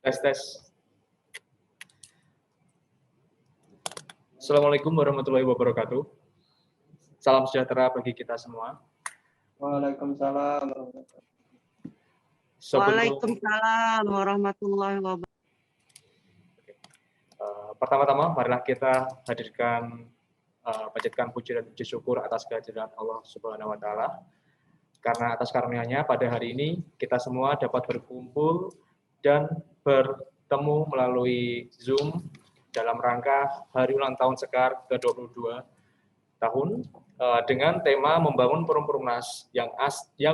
Tes tes. Assalamualaikum warahmatullahi wabarakatuh. Salam sejahtera bagi kita semua. Waalaikumsalam warahmatullahi wabarakatuh. Waalaikumsalam warahmatullahi wabarakatuh. Pertama-tama, marilah kita hadirkan panjatkan puji dan puji syukur atas kehadiran Allah Subhanahu wa Ta'ala. Karena atas karunia-Nya pada hari ini kita semua dapat berkumpul dan bertemu melalui Zoom dalam rangka Hari Ulang Tahun Sekar ke-22 tahun dengan tema membangun forum Perumnas yang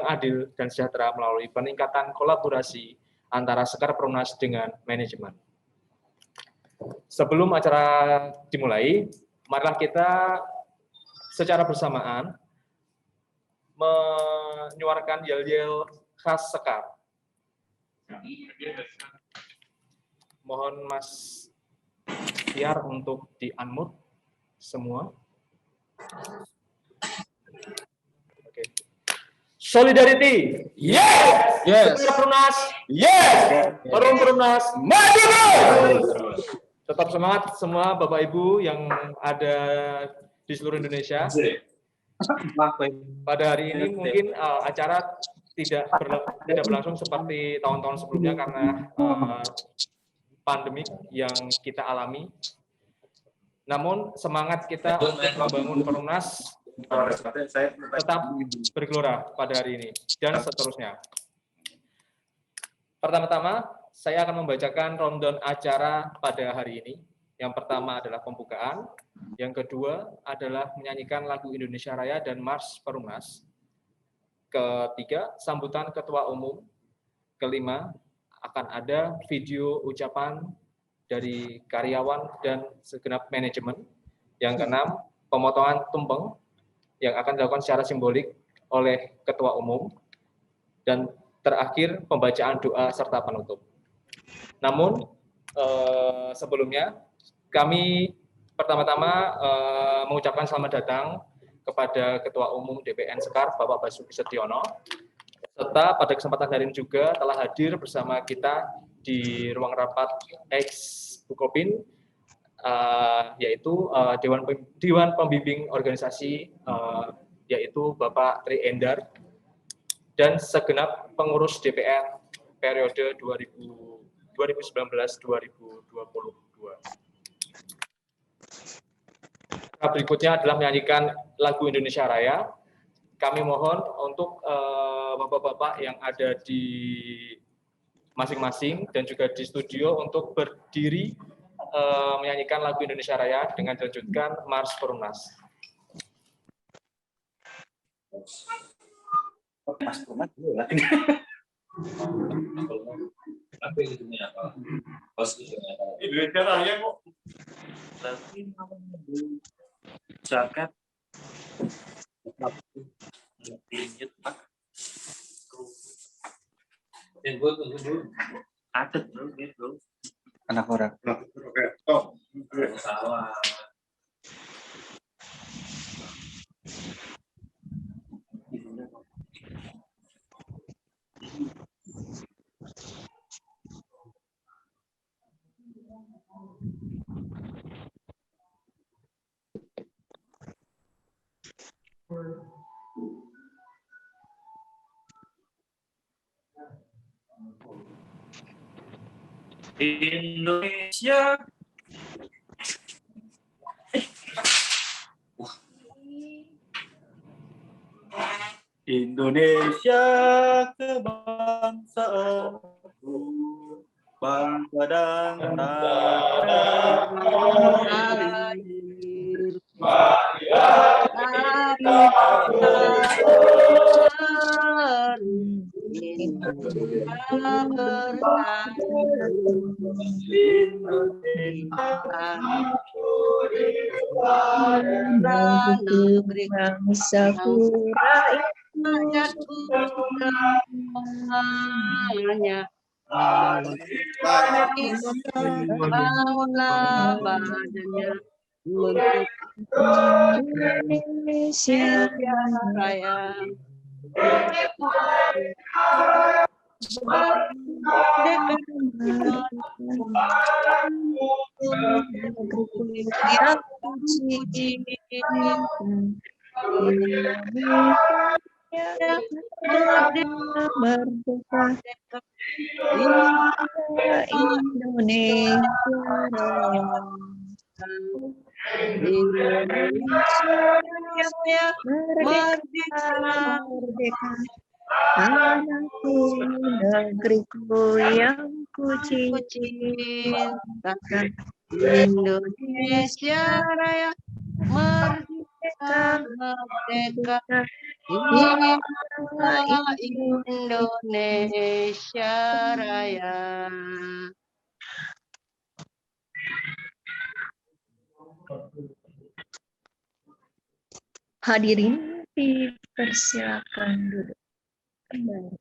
adil dan sejahtera melalui peningkatan kolaborasi antara Sekar Perumnas dengan manajemen. Sebelum acara dimulai, marilah kita secara bersamaan menyuarakan yel-yel khas Sekar. Mohon Mas Tiar untuk di-unmute semua. Oke. Solidarity. Yes. Yes. Sekar Perumnas. Yes. Forum Perumnas. Maju terus. Tetap semangat semua Bapak Ibu yang ada di seluruh Indonesia. Pada hari ini mungkin acara tidak berlangsung seperti tahun-tahun sebelumnya karena pandemik yang kita alami. Namun semangat kita untuk membangun Perumnas tetap bergelora pada hari ini dan seterusnya. Pertama-tama, saya akan membacakan rundown acara pada hari ini. Yang pertama adalah pembukaan, yang kedua adalah menyanyikan lagu Indonesia Raya dan Mars Perumnas. Ketiga, sambutan Ketua Umum. Kelima, akan ada video ucapan dari karyawan dan segenap manajemen. Yang keenam, pemotongan tumpeng yang akan dilakukan secara simbolik oleh Ketua Umum. Dan terakhir, pembacaan doa serta penutup. Namun, sebelumnya, kami pertama-tama mengucapkan selamat datang kepada Ketua Umum DPN Sekar, Bapak Basuki Setiono, serta pada kesempatan hari ini juga telah hadir bersama kita di ruang rapat ex Bukopin, yaitu Dewan Pembimbing Organisasi, yaitu Bapak Tri Endar, dan segenap pengurus DPR periode 2019-2022. Berikutnya adalah menyanyikan lagu Indonesia Raya. Kami mohon untuk bapak-bapak yang ada di masing-masing dan juga di studio untuk berdiri menyanyikan lagu Indonesia Raya dengan dilanjutkan Mars Perumnas. Mas Perumnas dulu lah. Apa itu apa? Indonesia Raya kok. Jaket. Injit Pak. Tunggu dulu. Ada dulu gitu. Anak orang. Oke. Oh. Salah. Indonesia. Indonesia kebangsaanku, bangsa dan tanah air. Bangunlah badannya untuk Indonesia Raya. yang merdeka Indonesia Raya. Indonesia Merdeka, merdeka, anakku negeriku yang kucintakan. Indonesia Raya merdeka merdeka Indonesia Raya. Hadirin dipersilakan duduk kembali.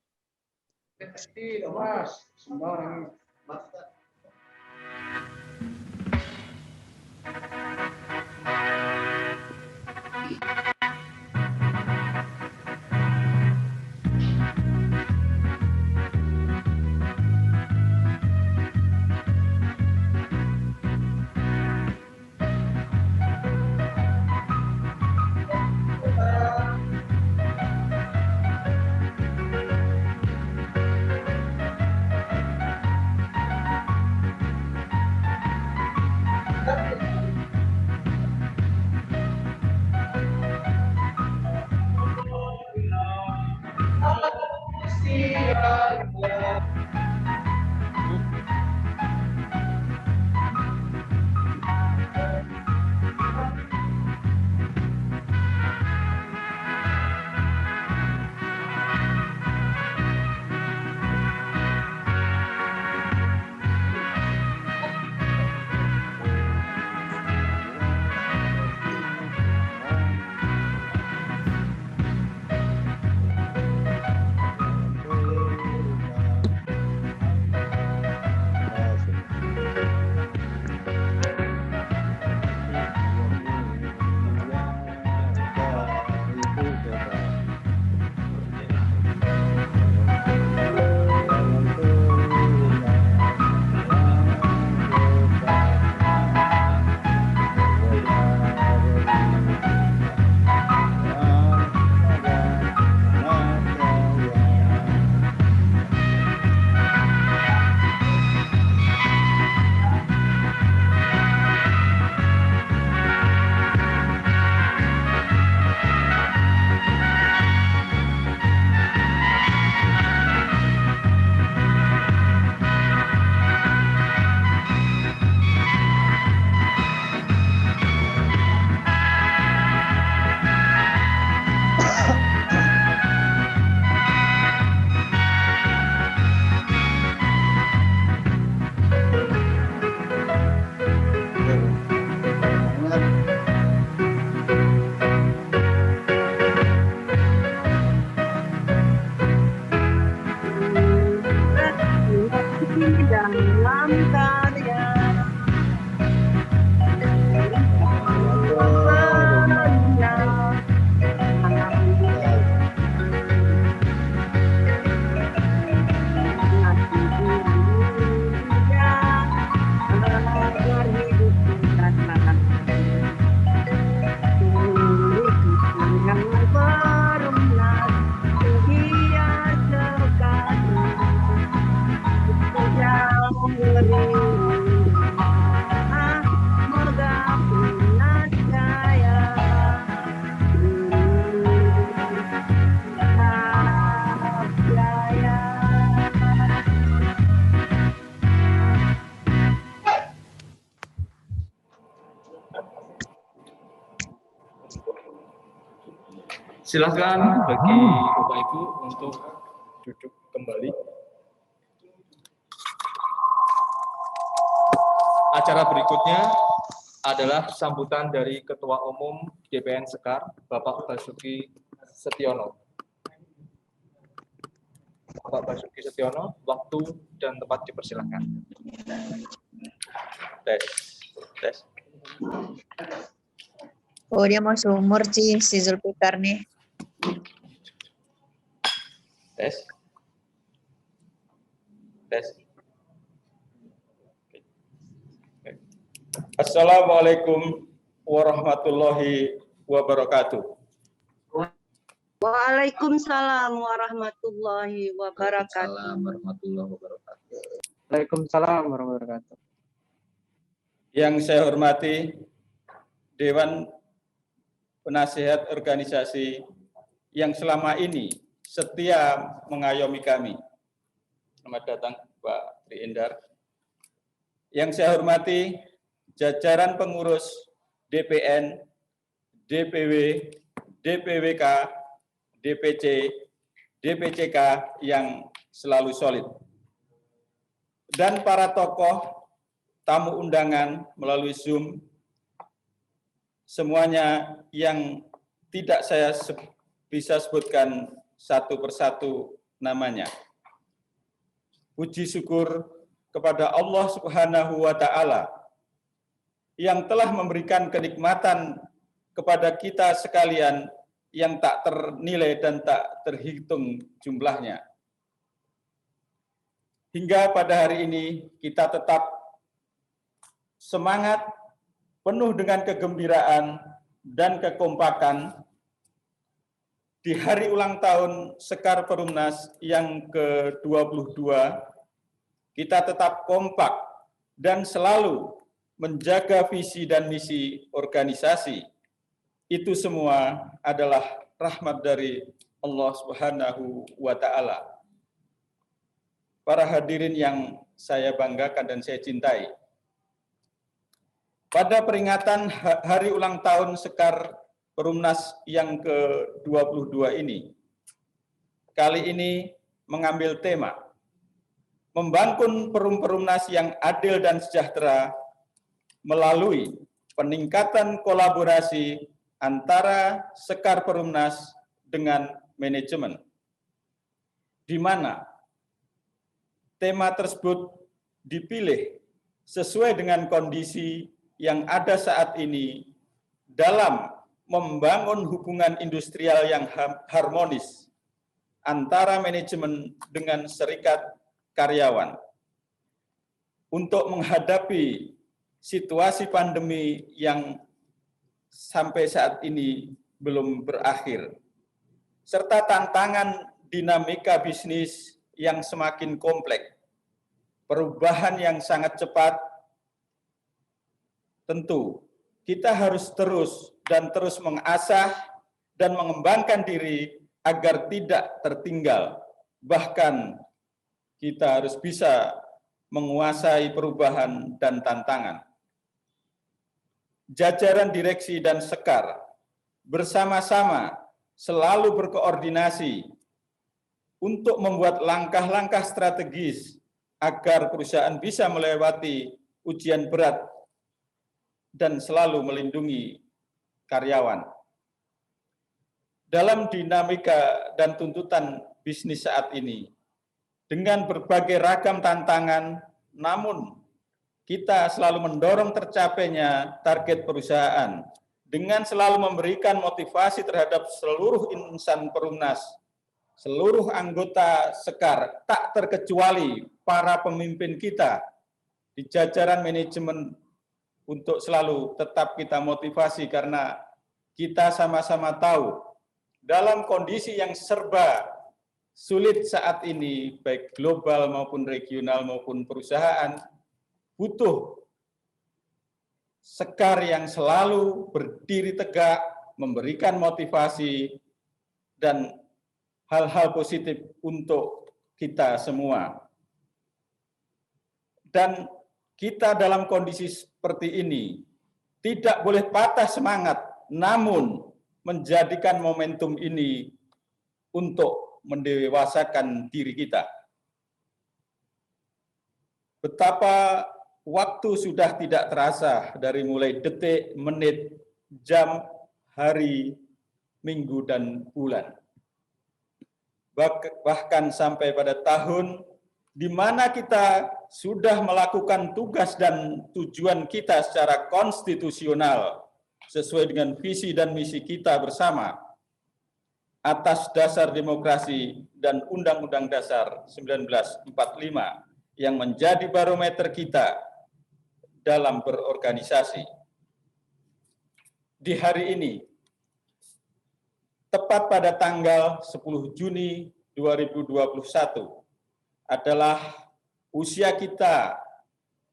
Dalam karya Silakan bagi Bapak Ibu untuk duduk kembali. Acara berikutnya adalah sambutan dari Ketua Umum GPN Sekar, Bapak Basuki Setiono. Bapak Basuki Setiono, waktu dan tempat dipersilakan. Tes. Oh, dia mau sumur sih, si Zulfikar nih. Tes. tes. Assalamualaikum warahmatullahi wabarakatuh. Waalaikumsalam warahmatullahi wabarakatuh. Waalaikumsalam warahmatullahi wabarakatuh. Yang saya hormati Dewan Penasihat Organisasi yang selama ini setia mengayomi kami. Selamat datang Pak Tri Endar. Yang saya hormati jajaran pengurus DPN, DPW, DPWK, DPC, DPCK yang selalu solid. Dan para tokoh, tamu undangan melalui Zoom, semuanya yang tidak saya bisa sebutkan satu persatu namanya. Puji syukur kepada Allah Subhanahu wa Ta'ala yang telah memberikan kenikmatan kepada kita sekalian yang tak ternilai dan tak terhitung jumlahnya. Hingga pada hari ini kita tetap semangat, penuh dengan kegembiraan dan kekompakan di hari ulang tahun Sekar Perumnas yang ke-22, kita tetap kompak dan selalu menjaga visi dan misi organisasi. Itu semua adalah rahmat dari Allah Subhanahu wa Ta'ala. Para hadirin yang saya banggakan dan saya cintai, pada peringatan hari ulang tahun Sekar Perumnas yang ke-22 ini, kali ini mengambil tema membangun Perumnas yang adil dan sejahtera melalui peningkatan kolaborasi antara Sekar Perumnas dengan manajemen, di mana tema tersebut dipilih sesuai dengan kondisi yang ada saat ini dalam membangun hubungan industrial yang harmonis antara manajemen dengan serikat karyawan untuk menghadapi situasi pandemi yang sampai saat ini belum berakhir, serta tantangan dinamika bisnis yang semakin kompleks, perubahan yang sangat cepat. Tentu kita harus terus mengasah dan mengembangkan diri agar tidak tertinggal. Bahkan kita harus bisa menguasai perubahan dan tantangan. Jajaran direksi dan Sekar bersama-sama selalu berkoordinasi untuk membuat langkah-langkah strategis agar perusahaan bisa melewati ujian berat dan selalu melindungi karyawan. Dalam dinamika dan tuntutan bisnis saat ini, dengan berbagai ragam tantangan, namun kita selalu mendorong tercapainya target perusahaan dengan selalu memberikan motivasi terhadap seluruh insan Perumnas, seluruh anggota Sekar, tak terkecuali para pemimpin kita di jajaran manajemen, untuk selalu tetap kita motivasi, karena kita sama-sama tahu dalam kondisi yang serba sulit saat ini, baik global maupun regional maupun perusahaan, butuh Sekar yang selalu berdiri tegak, memberikan motivasi dan hal-hal positif untuk kita semua. Dan kita dalam kondisi seperti ini tidak boleh patah semangat, namun menjadikan momentum ini untuk mendewasakan diri kita. Betapa waktu sudah tidak terasa dari mulai detik, menit, jam, hari, minggu, dan bulan. Bahkan sampai pada tahun di mana kita sudah melakukan tugas dan tujuan kita secara konstitusional sesuai dengan visi dan misi kita bersama atas dasar demokrasi dan Undang-Undang Dasar 1945 yang menjadi barometer kita dalam berorganisasi. Di hari ini, tepat pada tanggal 10 Juni 2021, adalah usia kita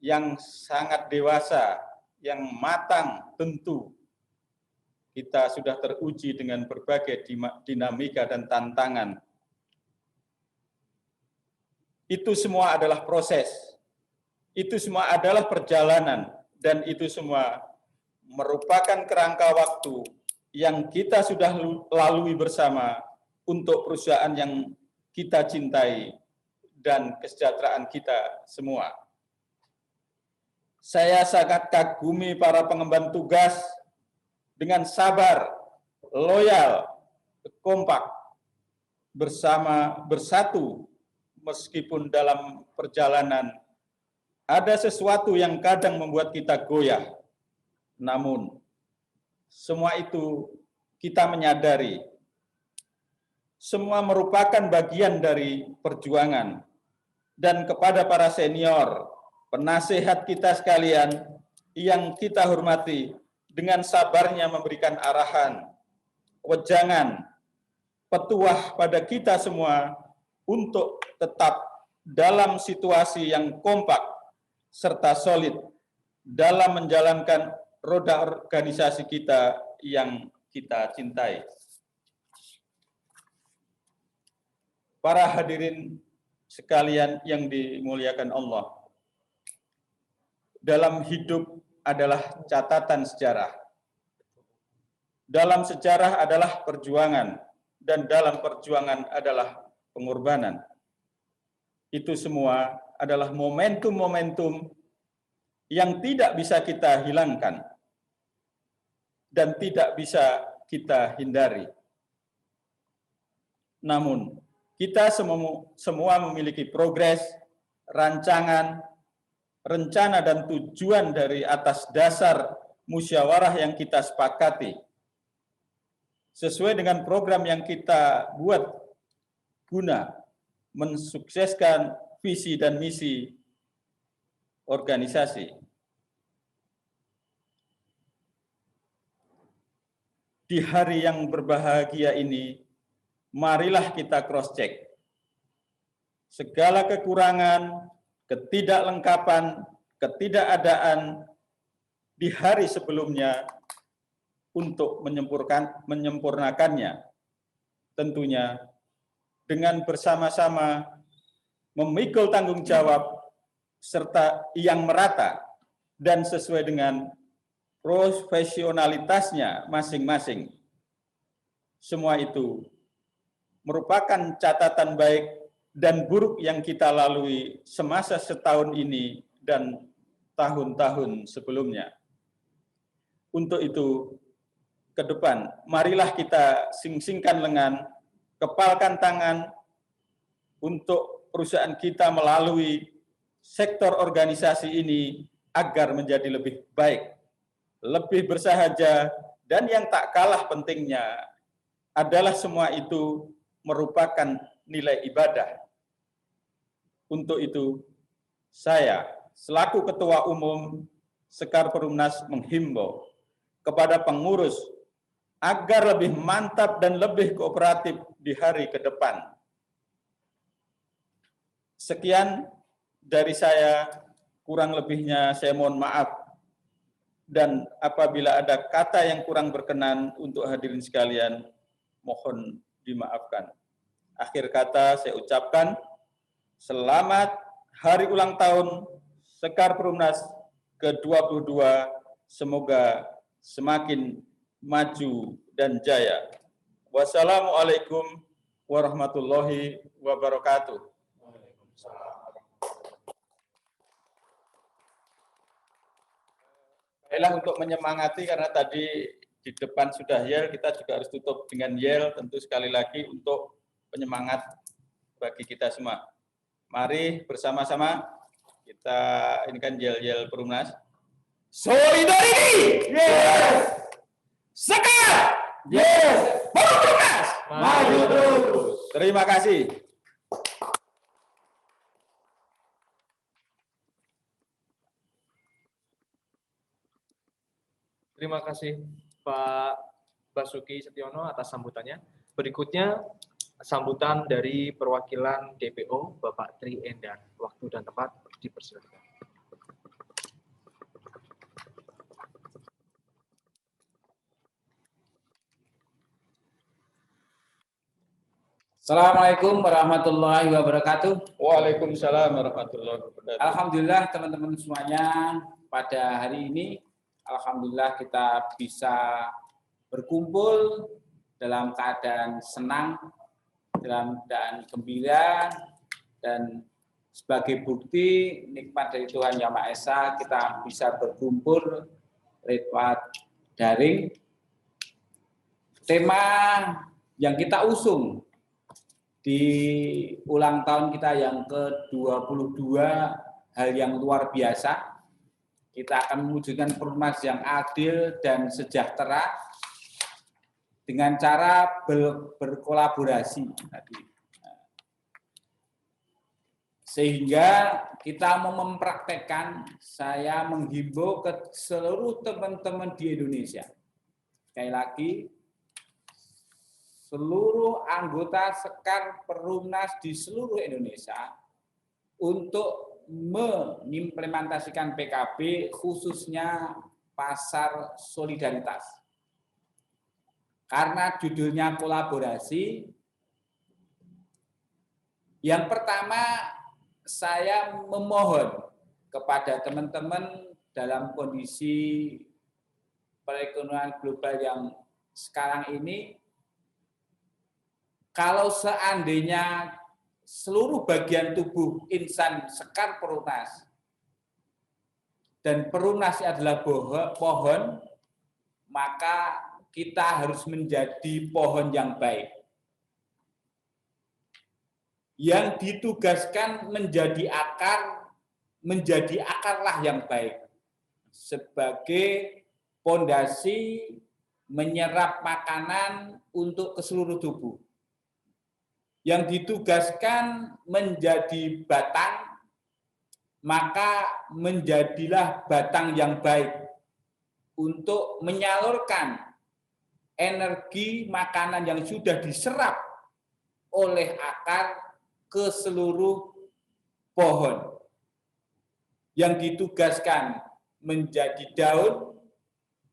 yang sangat dewasa, yang matang. Tentu kita sudah teruji dengan berbagai dinamika dan tantangan. Itu semua adalah proses, itu semua adalah perjalanan, dan itu semua merupakan kerangka waktu yang kita sudah lalui bersama untuk perusahaan yang kita cintai dan kesejahteraan kita semua. Saya sangat kagumi para pengemban tugas dengan sabar, loyal, kompak, bersatu, meskipun dalam perjalanan ada sesuatu yang kadang membuat kita goyah. Namun, semua itu kita menyadari, semua merupakan bagian dari perjuangan. Dan kepada para senior, penasehat kita sekalian yang kita hormati, dengan sabarnya memberikan arahan, wejangan, petuah pada kita semua untuk tetap dalam situasi yang kompak serta solid dalam menjalankan roda organisasi kita yang kita cintai. Para hadirin sekalian yang dimuliakan Allah, dalam hidup adalah catatan sejarah. Dalam sejarah adalah perjuangan, dan dalam perjuangan adalah pengorbanan. Itu semua adalah momentum-momentum yang tidak bisa kita hilangkan dan tidak bisa kita hindari. Namun, kita semua memiliki progres, rancangan, rencana, dan tujuan dari atas dasar musyawarah yang kita sepakati, sesuai dengan program yang kita buat guna mensukseskan visi dan misi organisasi. Di hari yang berbahagia ini, marilah kita cross-check segala kekurangan, ketidaklengkapan, ketidakadaan di hari sebelumnya untuk menyempurnakannya. Tentunya dengan bersama-sama memikul tanggung jawab serta yang merata dan sesuai dengan profesionalitasnya masing-masing. Semua itu merupakan catatan baik dan buruk yang kita lalui semasa setahun ini dan tahun-tahun sebelumnya. Untuk itu, ke depan, marilah kita sing-singkan lengan, kepalkan tangan untuk perusahaan kita melalui sektor organisasi ini agar menjadi lebih baik, lebih bersahaja, dan yang tak kalah pentingnya adalah semua itu merupakan nilai ibadah. Untuk itu, saya selaku Ketua Umum Sekar Perumnas menghimbau kepada pengurus agar lebih mantap dan lebih kooperatif di hari ke depan. Sekian dari saya, kurang lebihnya saya mohon maaf. Dan apabila ada kata yang kurang berkenan untuk hadirin sekalian, mohon dimaafkan. Akhir kata saya ucapkan, selamat hari ulang tahun Sekar Perumnas ke-22, semoga semakin maju dan jaya. Wassalamualaikum warahmatullahi wabarakatuh. Baiklah, untuk menyemangati, karena tadi di depan sudah yel, kita juga harus tutup dengan yel, tentu sekali lagi untuk penyemangat bagi kita semua. Mari bersama-sama kita ini kan yel-yel Perumnas. Solidarity! Yes! Sekar! Yes! Perumnas! Maju terus! Terima kasih. Terima kasih Pak Basuki Setiono atas sambutannya. Berikutnya sambutan dari perwakilan DPO Bapak Tri Endar. Waktu dan tempat dipersilakan. Assalamualaikum warahmatullahi wabarakatuh. Waalaikumsalam warahmatullahi wabarakatuh. Alhamdulillah teman-teman semuanya, pada hari ini alhamdulillah kita bisa berkumpul dalam keadaan senang, dalam keadaan gembira, dan sebagai bukti nikmat dari Tuhan Yang Maha Esa kita bisa berkumpul lewat daring. Tema yang kita usung di ulang tahun kita yang ke-22, hal yang luar biasa. Kita akan mewujudkan perumahan yang adil dan sejahtera dengan cara berkolaborasi tadi. Sehingga kita mau mempraktekkan, saya menghimbau ke seluruh teman-teman di Indonesia. Sekali lagi, seluruh anggota Sekar Perumnas di seluruh Indonesia untuk mengimplementasikan PKB khususnya pasar solidaritas. Karena judulnya kolaborasi, yang pertama saya memohon kepada teman-teman dalam kondisi perekonomian global yang sekarang ini, kalau seandainya seluruh bagian tubuh insan Sekar Perumnas dan Perumnas adalah pohon, maka kita harus menjadi pohon yang baik. Yang ditugaskan menjadi akarlah yang baik. Sebagai pondasi menyerap makanan untuk ke seluruh tubuh. Yang ditugaskan menjadi batang, maka menjadilah batang yang baik untuk menyalurkan energi makanan yang sudah diserap oleh akar ke seluruh pohon. Yang ditugaskan menjadi daun,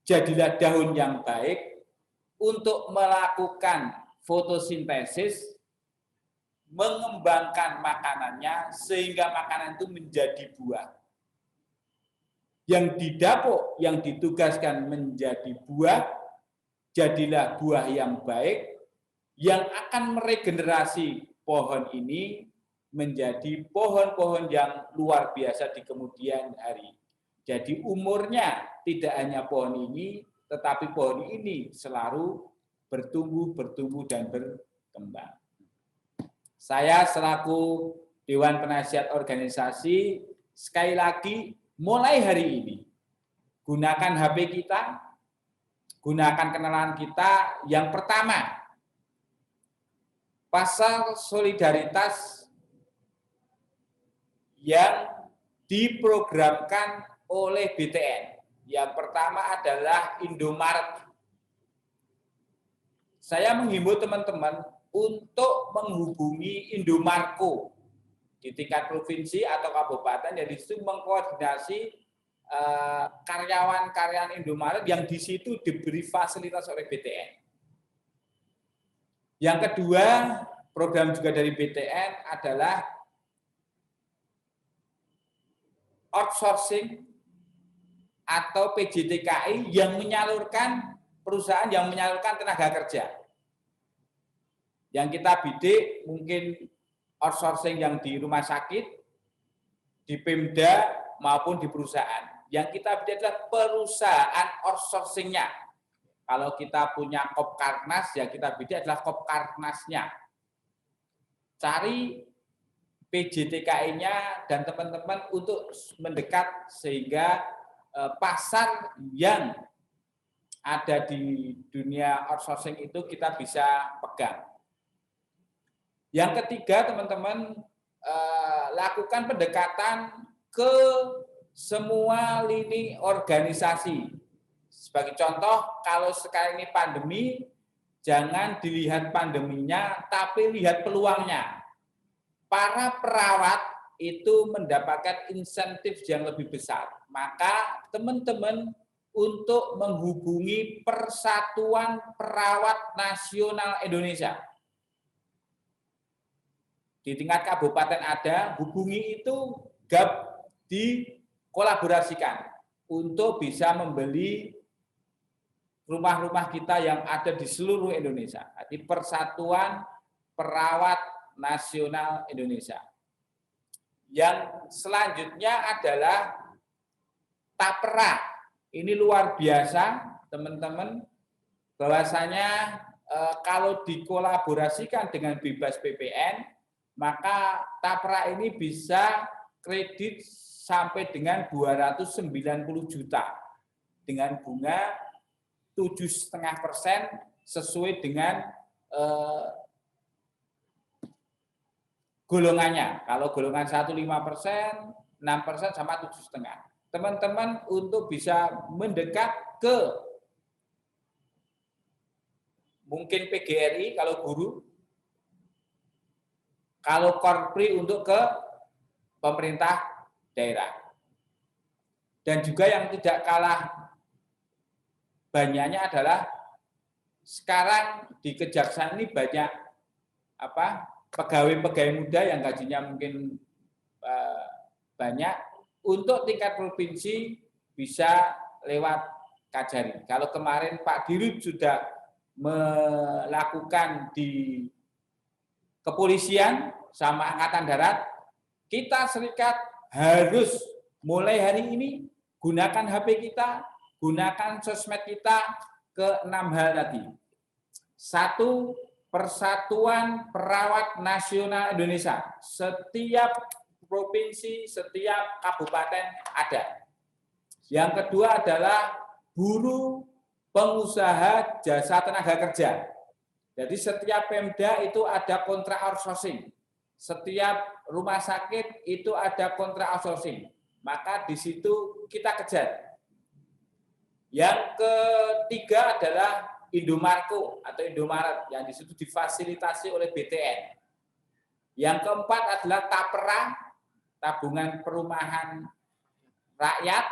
jadilah daun yang baik untuk melakukan fotosintesis, mengembangkan makanannya sehingga makanan itu menjadi buah. Yang didapuk, yang ditugaskan menjadi buah, jadilah buah yang baik yang akan meregenerasi pohon ini menjadi pohon-pohon yang luar biasa di kemudian hari. Jadi umurnya tidak hanya pohon ini, tetapi pohon ini selalu bertumbuh dan berkembang. Saya selaku Dewan Penasihat Organisasi, sekali lagi mulai hari ini, gunakan HP kita, gunakan kenalan kita. Yang pertama, pasar solidaritas yang diprogramkan oleh BTN. Yang pertama adalah Indomaret. Saya menghimbau teman-teman untuk menghubungi Indomarko di tingkat provinsi atau kabupaten, yang di situ mengkoordinasi karyawan-karyawan Indomaret yang di situ diberi fasilitas oleh BTN. Yang kedua, program juga dari BTN adalah outsourcing atau PJTKI yang menyalurkan perusahaan yang menyalurkan tenaga kerja. Yang kita bidik mungkin outsourcing yang di rumah sakit, di Pemda maupun di perusahaan. Yang kita bidik adalah perusahaan outsourcing-nya. Kalau kita punya Kopkarnas, ya kita bidik adalah Kopkarnasnya. Cari PJTKI-nya dan teman-teman untuk mendekat sehingga pasar yang ada di dunia outsourcing itu kita bisa pegang. Yang ketiga, teman-teman, lakukan pendekatan ke semua lini organisasi Sebagai contoh, kalau sekarang ini pandemi, jangan dilihat pandeminya, tapi lihat peluangnya. Para perawat itu mendapatkan insentif yang lebih besar. Maka teman-teman untuk menghubungi Persatuan Perawat Nasional Indonesia. Di tingkat kabupaten ada, hubungi itu dikolaborasikan untuk bisa membeli rumah-rumah kita yang ada di seluruh Indonesia. Di Persatuan Perawat Nasional Indonesia. Yang selanjutnya adalah tapera. Ini luar biasa, teman-teman, bahwasanya kalau dikolaborasikan dengan bebas PPN, maka tapera ini bisa kredit sampai dengan 290 juta dengan bunga 7,5% sesuai dengan golongannya. Kalau golongan 1 5%, 6% sama 7,5%. Teman-teman untuk bisa mendekat ke mungkin PGRI kalau guru, kalau Korpri untuk ke pemerintah daerah. Dan juga yang tidak kalah banyaknya adalah sekarang di Kejaksaan ini banyak pegawai-pegawai muda yang gajinya mungkin banyak. Untuk tingkat provinsi bisa lewat Kajari. Kalau kemarin Pak Dirut sudah melakukan di kepolisian sama Angkatan Darat, kita serikat harus mulai hari ini gunakan HP kita, gunakan sosmed kita ke 6 hal tadi. 1, Persatuan Perawat Nasional Indonesia. Setiap provinsi, setiap kabupaten ada. Yang kedua adalah buruh pengusaha jasa tenaga kerja. Jadi setiap Pemda itu ada kontrak outsourcing. Setiap rumah sakit itu ada kontrak outsourcing. Maka di situ kita kejar. Yang ketiga adalah Indomarko atau Indomaret yang di situ difasilitasi oleh BTN. Yang keempat adalah tapera, tabungan perumahan rakyat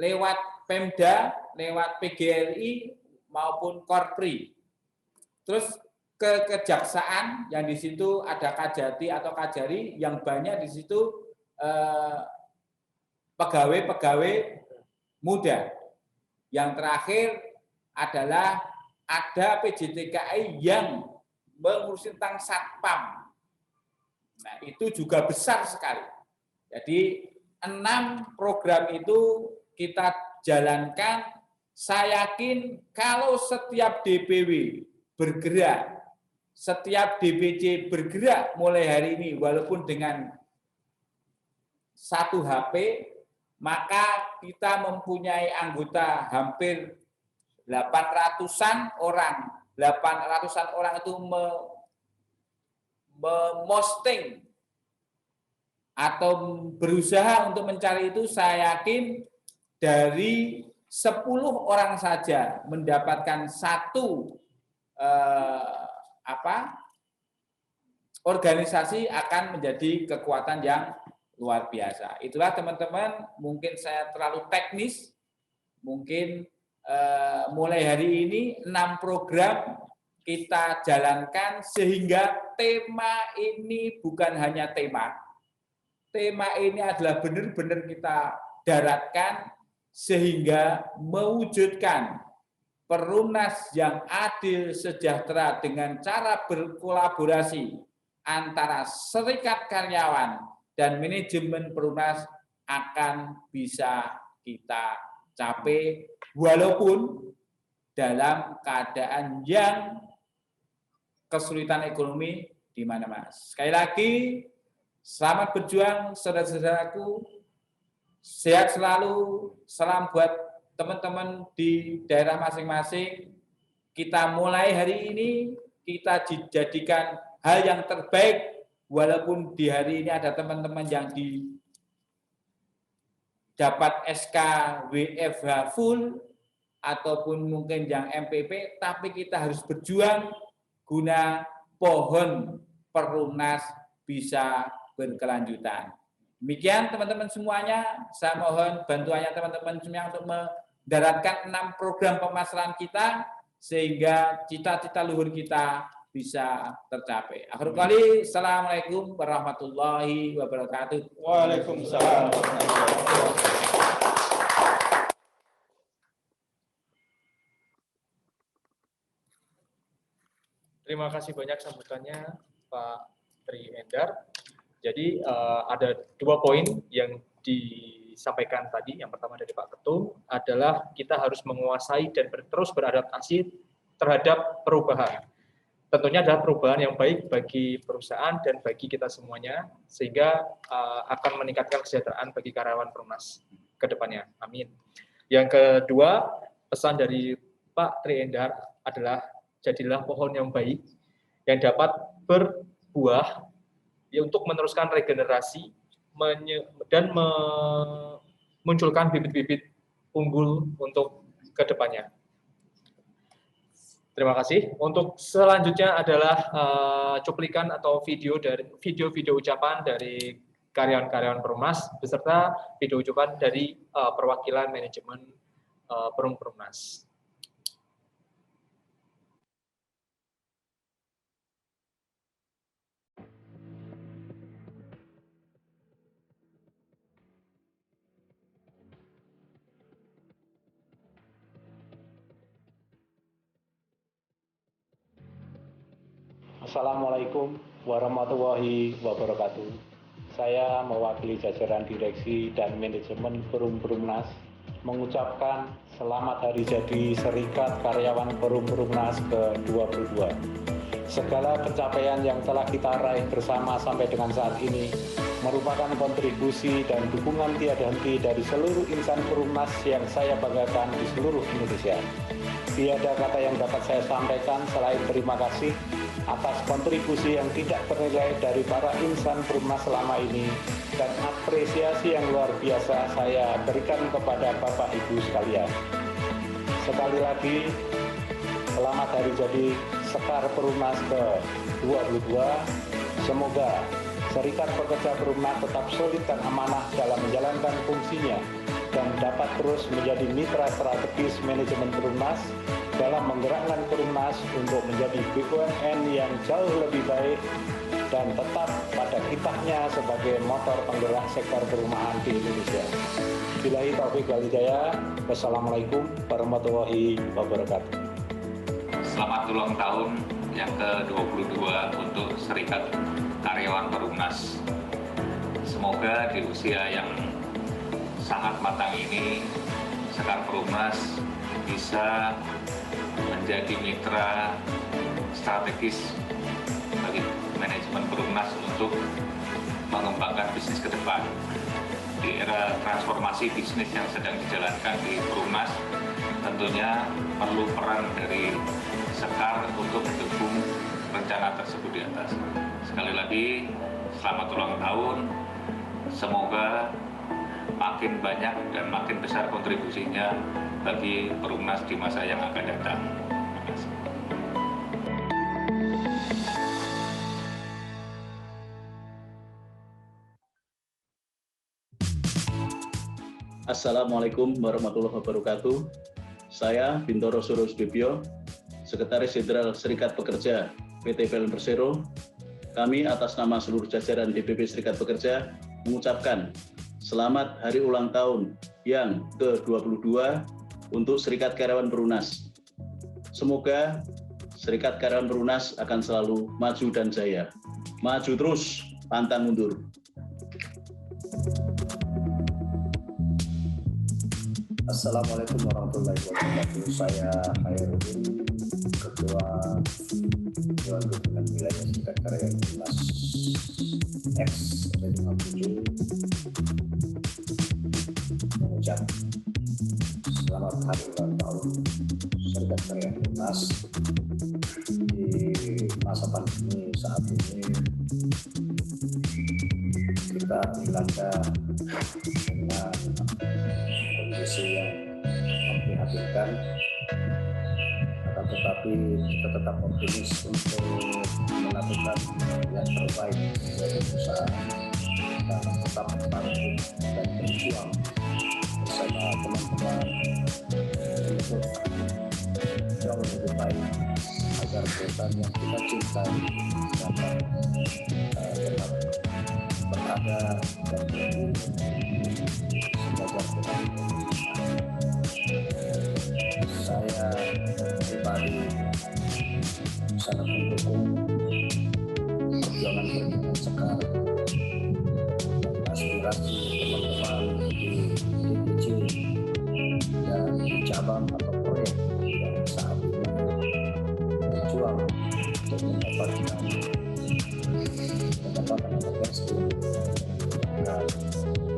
lewat Pemda, lewat PGRI maupun Korpri. Terus ke Kejaksaan yang di situ ada Kajati atau Kajari yang banyak di situ pegawai-pegawai muda. Yang terakhir adalah ada PJTKI yang mengurusi tentang satpam. Nah, itu juga besar sekali. Jadi 6 program itu kita jalankan. Saya yakin kalau setiap DPW bergerak, setiap DPC bergerak mulai hari ini walaupun dengan 1 HP, maka kita mempunyai anggota hampir 800-an orang. 800-an orang itu memosting atau berusaha untuk mencari itu. Saya yakin dari 10 orang saja mendapatkan 1 organisasi akan menjadi kekuatan yang luar biasa. Itulah teman-teman, mungkin saya terlalu teknis, mungkin mulai hari ini 6 program kita jalankan sehingga tema ini bukan hanya tema. Tema ini adalah benar-benar kita daratkan sehingga mewujudkan Perumnas yang adil sejahtera dengan cara berkolaborasi antara serikat karyawan dan manajemen Perumnas akan bisa kita capai walaupun dalam keadaan yang kesulitan ekonomi di mana-mana. Sekali lagi, selamat berjuang saudara-saudaraku, sehat selalu, salam buat teman-teman di daerah masing-masing. Kita mulai hari ini, kita dijadikan hal yang terbaik, walaupun di hari ini ada teman-teman yang dapat SK WFH full, ataupun mungkin yang MPP, tapi kita harus berjuang guna pohon Perumnas bisa berkelanjutan. Demikian teman-teman semuanya, saya mohon bantuannya teman-teman semua untuk mendaratkan 6 program pemasaran kita sehingga cita-cita luhur kita bisa tercapai. Akhirul kali, assalamualaikum warahmatullahi wabarakatuh. Waalaikumsalam. Terima kasih banyak sambutannya Pak Tri Endar. Jadi ada 2 poin yang disampaikan tadi. Yang pertama dari Pak Ketum adalah kita harus menguasai dan terus beradaptasi terhadap perubahan. Tentunya adalah perubahan yang baik bagi perusahaan dan bagi kita semuanya, sehingga akan meningkatkan kesejahteraan bagi karyawan Perumnas ke depannya. Amin. Yang kedua, pesan dari Pak Tri Endar adalah jadilah pohon yang baik yang dapat berbuah ya, untuk meneruskan regenerasi dan memunculkan bibit-bibit unggul untuk kedepannya. Terima kasih. Untuk selanjutnya adalah cuplikan atau video ucapan dari karyawan-karyawan Perumnas beserta video ucapan dari perwakilan manajemen Perumnas. Assalamualaikum warahmatullahi wabarakatuh. Saya mewakili jajaran direksi dan manajemen Perumnas mengucapkan selamat hari jadi Serikat Karyawan Perumnas ke-22. Segala pencapaian yang telah kita raih bersama sampai dengan saat ini merupakan kontribusi dan dukungan tiada henti dari seluruh insan Perumnas yang saya banggakan di seluruh Indonesia. Tiada kata yang dapat saya sampaikan selain terima kasih atas kontribusi yang tidak ternilai dari para insan Perumnas selama ini dan apresiasi yang luar biasa saya berikan kepada Bapak Ibu sekalian. Sekali lagi, selamat hari jadi Sekar Perumnas ke-22. Semoga Serikat Pekerja Perumnas tetap solid dan amanah dalam menjalankan fungsinya dan dapat terus menjadi mitra strategis manajemen Perumnas dalam menggerakkan Perumnas untuk menjadi BUMN yang jauh lebih baik dan tetap pada kiprahnya sebagai motor penggerak sektor perumahan di Indonesia. Billahi taufiq wal hidayah. Wassalamualaikum warahmatullahi wabarakatuh. Selamat ulang tahun yang ke-22 untuk Serikat Karyawan Perumnas. Semoga di usia yang sangat matang ini, Sekar Perumnas bisa menjadi mitra strategis bagi manajemen Perumnas untuk mengembangkan bisnis ke depan. Di era transformasi bisnis yang sedang dijalankan di Perumnas, tentunya perlu peran dari Sekar untuk mendukung rencana tersebut di atas. Sekali lagi, selamat ulang tahun. Semoga makin banyak dan makin besar kontribusinya bagi Perumnas di masa yang akan datang. Terima kasih. Assalamualaikum warahmatullahi wabarakatuh. Saya Bintoro Surusdibyo, Sekretaris Jenderal Serikat Pekerja PT PLN Persero. Kami atas nama seluruh jajaran DPP Serikat Pekerja mengucapkan selamat hari ulang tahun yang ke-22 untuk Serikat Karyawan Perumnas. Semoga Serikat Karyawan Perumnas akan selalu maju dan jaya. Maju terus, pantang mundur. Assalamualaikum warahmatullahi wabarakatuh. Saya Khairudin, Ketua Dewan Pimpinan Wilayah Serikat Karyawan Perumnas X 57, mengucap selamat hari ulang tahun Serikat Karyawan Perumnas. Di masa pandemi saat ini kita dilanda dengan kondisi yang memprihatinkan, akan tetapi kita tetap optimis untuk melakukan yang terbaik dari perusahaan dan tetap bangkit dan berjuang bersama teman-teman untuk jauh lebih baik agar perusahaan yang kita cintai dapat tetap berada dan berdiri sejajar dengan saya pribadi sangat mendukung perjuangan Sekar dan aspirasi teman-teman di DPC dan di cabang atau proyek yang saat ini berjuang untuk mendapatkan atau testing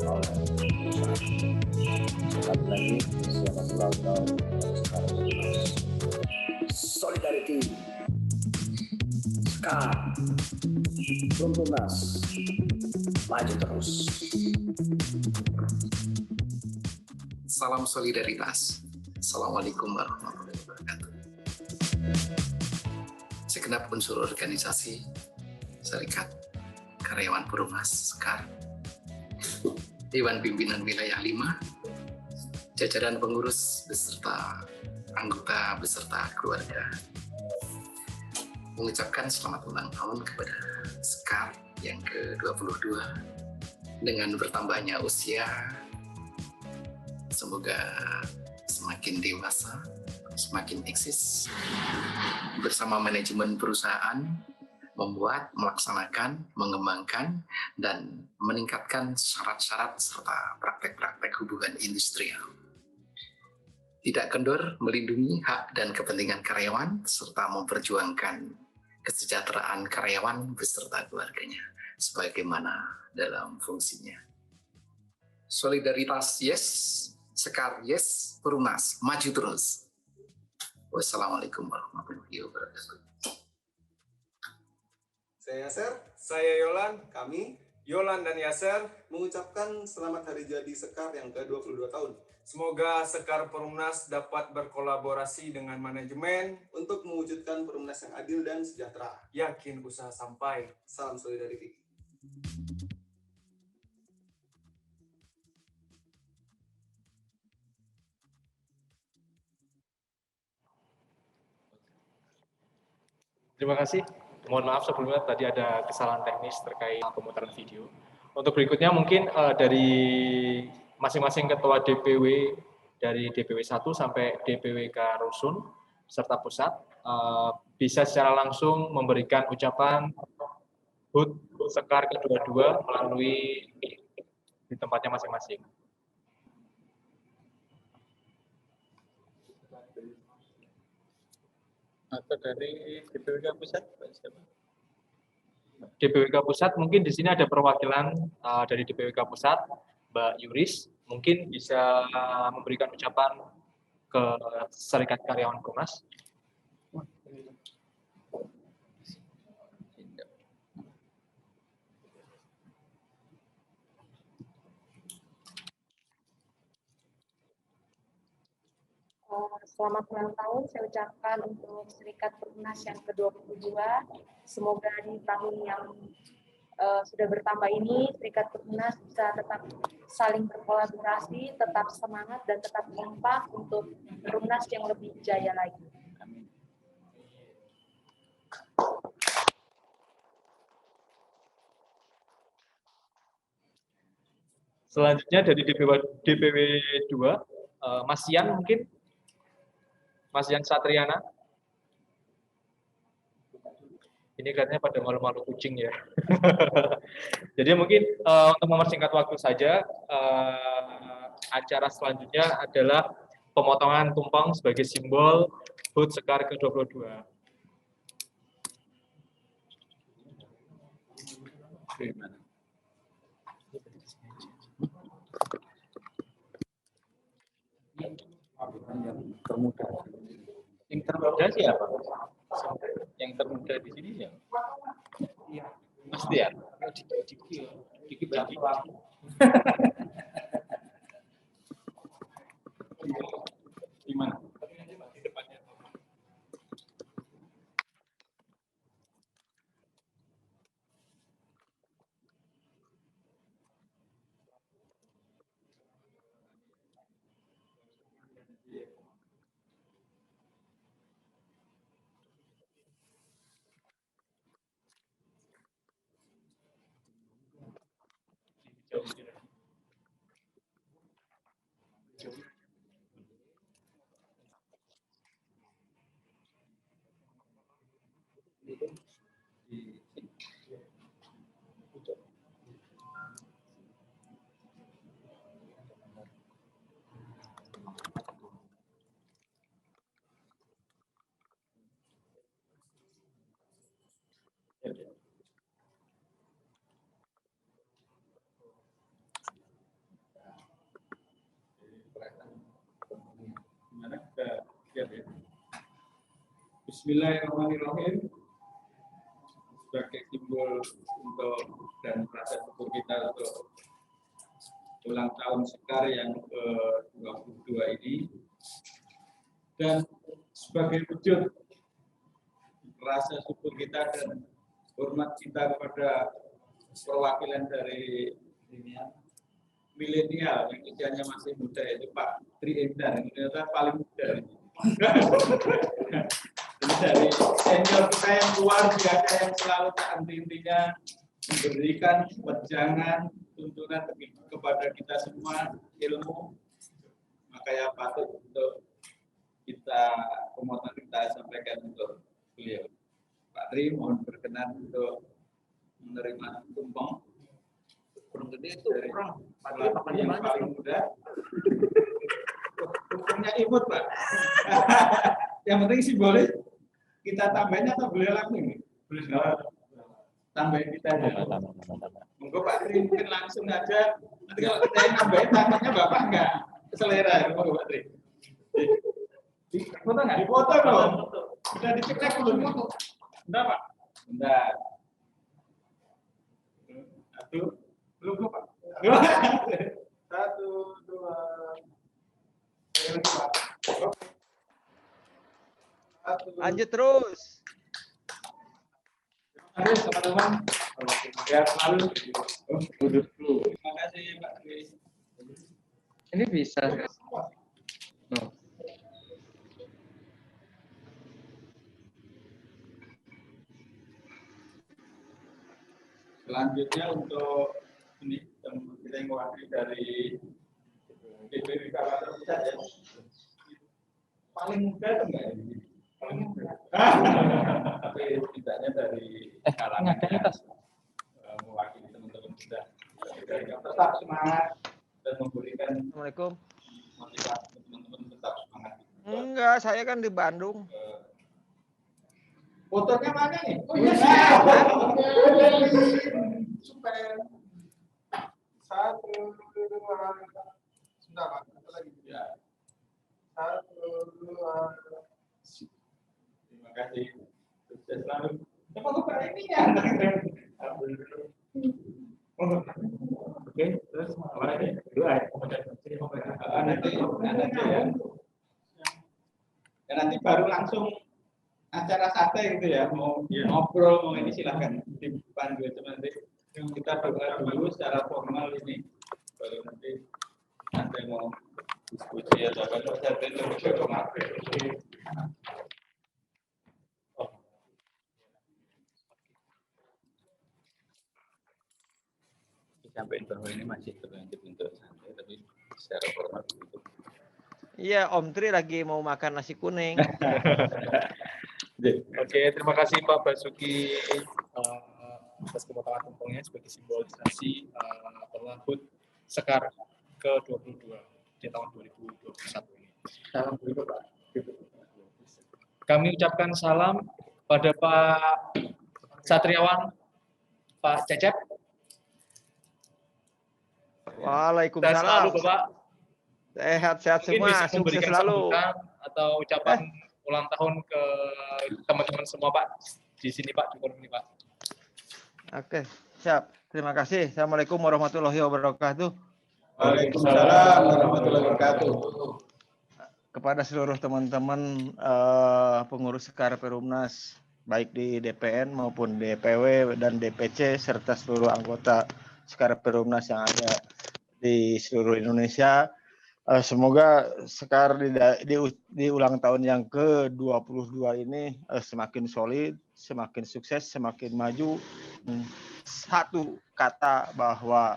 oleh perusahaan. Sekali lagi, selamat ulang tahun Sekar Perumnas. Solidarity Sekar Perumnas, maju terus. Salam solidaritas. Assalamualaikum warahmatullahi wabarakatuh. Segenap unsur organisasi Serikat Karyawan Perumnas Sekar, Dewan Pimpinan Wilayah 5, jajaran pengurus beserta anggota beserta keluarga, mengucapkan selamat ulang tahun kepada Sekar yang ke-22 dengan bertambahnya usia. Semoga semakin dewasa, semakin eksis bersama manajemen perusahaan, membuat, melaksanakan, mengembangkan, dan meningkatkan syarat-syarat serta praktek-praktek hubungan industrial. Tidak kendor melindungi hak dan kepentingan karyawan, serta memperjuangkan kesejahteraan karyawan beserta keluarganya, sebagaimana dalam fungsinya. Solidaritas yes, Sekar yes, Perumnas maju terus. Wassalamualaikum warahmatullahi wabarakatuh. Saya Yaser, saya Yolan, kami Yolan dan Yaser mengucapkan selamat hari jadi Sekar yang ke-22 tahun. Semoga Sekar Perumnas dapat berkolaborasi dengan manajemen untuk mewujudkan Perumnas yang adil dan sejahtera. Yakin usaha sampai. Salam solidarity. Terima kasih. Mohon maaf sebelumnya tadi ada kesalahan teknis terkait pemutaran video. Untuk berikutnya mungkin dari masing-masing ketua DPW dari DPW 1 sampai DPWK Rusun serta pusat bisa secara langsung memberikan ucapan HUT Sekar ke-22 melalui di tempatnya masing-masing. Atau dari DPWK Pusat, siapa? DPWK Pusat mungkin di sini ada perwakilan dari DPWK Pusat, Mbak Yuris, mungkin bisa memberikan ucapan ke Serikat Karyawan Perumnas. Selamat ulang tahun saya ucapkan untuk Serikat Perumnas yang ke-22. Semoga di tahun yang sudah bertambah ini, Serikat Perumnas bisa tetap saling berkolaborasi, tetap semangat, dan tetap kompak untuk Perumnas yang lebih jaya lagi. Selanjutnya dari DPW 2, Mas Yan mungkin. Mas Yan Satriana. Ini katanya pada malu-malu kucing ya. Jadi mungkin untuk mempersingkat waktu saja, acara selanjutnya adalah pemotongan tumpeng sebagai simbol HUT Sekar ke-22. Yang termuda siapa? Yang termuda di sini siapa? Iya. Pasti ya? Dikit lagi. Gimana? Bismillahirrahmanirrahim. Sebagai simbol untuk dan rasa syukur kita untuk ulang tahun Sekar yang ke-22 ini, dan sebagai wujud rasa syukur kita dan hormat kita kepada perwakilan dari milenial yang usianya masih muda, yaitu Pak Tri Endar, yang ternyata paling muda. Dari senior kita yang luar biasa, yang selalu tak henti-hentinya memberikan wejangan, tuntunan kepada kita semua ilmu, maka ya patut untuk kita pemotongan kita sampaikan untuk beliau. Pak Tri, mohon berkenan untuk menerima tumpeng. Kurang gede itu kurang. Yang paling muda. Tumpengnya imut, Pak. Yang penting simbolis. Kita tambahin atau boleh langsung? Boleh tambahin kita aja. Monggo Pak Tri, mungkin langsung aja. Nanti kalau kita yang nambahin, takutnya Bapak enggak selera. Monggo Pak Tri. Foto nggak? Foto dong. Sudah dicek belum? Enggak Pak? Enggak. Satu, belum Pak? Satu, dua. Lanjut terus. Terima kasih teman-teman. Sehat selalu. Terima kasih Pak Tri. Ini bisa. Selanjutnya untuk ini kita yang mewakili dari DPW Kabupaten Pusat ya. Paling muda itu enggak ini? Paling muda. Tapi tidaknya dari kalangan mewakili teman-teman kita. Tetap semangat dan memberikan Assalamualaikum. motivasi teman-teman tetap semangat. Enggak, saya kan di Bandung. Fotonya mana nih? Oh iya. Super. Satu, dua. Sebentar, Pak. Satu lagi. Ya. Satu, dua. Terima kasih. Sukses selalu. Emang lupa ini ya? Oke, terus apa lagi? Doa. Nanti ya. Dan nanti baru langsung acara sate gitu ya, mau ngobrol, mau ini silahkan dipanggil, cuma nanti kita doa dulu secara formal ini, baru nanti mau diskusi atau apa sate itu sampai bahwa ini masih berlanjut untuk santai, tapi secara formal begitu. Iya, Om Tri lagi mau makan nasi kuning. Oke, terima kasih Pak Basuki atas kepotongan tumpengnya sebagai simbolisasi berlanjut Sekar ke-22 di tahun 2021 ini. Salam dulu Pak. Kami ucapkan salam pada Pak Satriawan, Pak Cecep. Waalaikumsalam. Sehat selalu Bapak. Sehat-sehat semua, bisa sukses memberikan selalu. sambutan atau ucapan ulang tahun ke teman-teman semua Pak di sini Pak, di forum ini Pak. Oke, siap. Terima kasih. Assalamualaikum warahmatullahi wabarakatuh. Waalaikumsalam warahmatullahi wabarakatuh. Kepada seluruh teman-teman pengurus Sekar Perumnas, baik di DPN maupun DPW dan DPC, serta seluruh anggota Sekar Perumnas yang ada di seluruh Indonesia. Semoga Sekar di ulang tahun yang ke-22 ini semakin solid, semakin sukses, semakin maju. Satu kata bahwa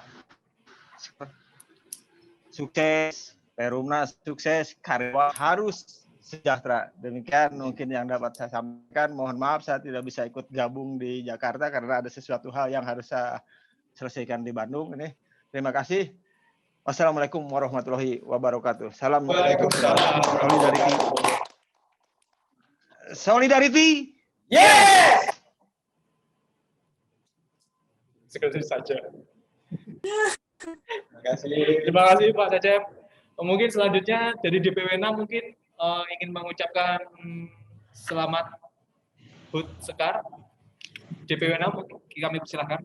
sukses, Perumnas sukses, karyawan harus sejahtera. Demikian mungkin yang dapat saya sampaikan. Mohon maaf saya tidak bisa ikut gabung di Jakarta karena ada sesuatu hal yang harus saya selesaikan di Bandung ini. Terima kasih. Wassalamualaikum warahmatullahi wabarakatuh. Salam solidarity. Solidarity. Yes. Sekedar saja. Terima kasih Pak Cecep. Mungkin selanjutnya dari DPW 6 mungkin ingin mengucapkan selamat HUT Sekar. DPW 6 kami persilahkan.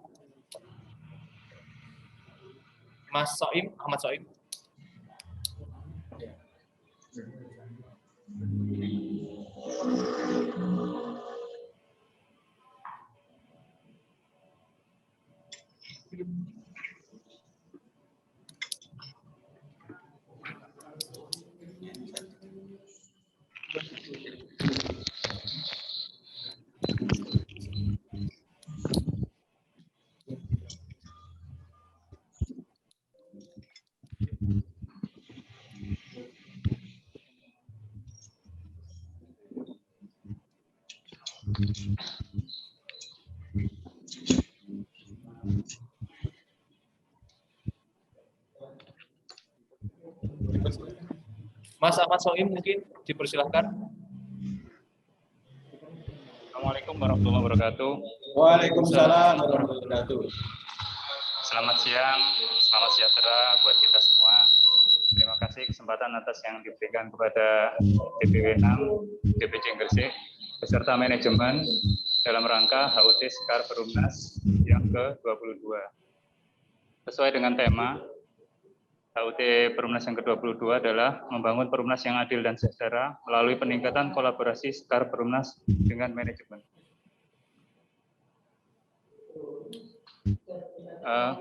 Mas Soim, Ahmad Soim. Mas Ahmad Soim mungkin dipersilahkan. Assalamualaikum warahmatullahi wabarakatuh. Waalaikumsalam warahmatullahi wabarakatuh. Selamat siang, selamat sejahtera buat kita semua. Terima kasih kesempatan atas yang diberikan kepada DPW 6, DPC Gresik, beserta manajemen dalam rangka HUT Sekar Perumnas yang ke-22. Sesuai dengan tema, HUT Perumnas yang ke-22 adalah membangun Perumnas yang adil dan sejahtera melalui peningkatan kolaborasi Sekar Perumnas dengan manajemen.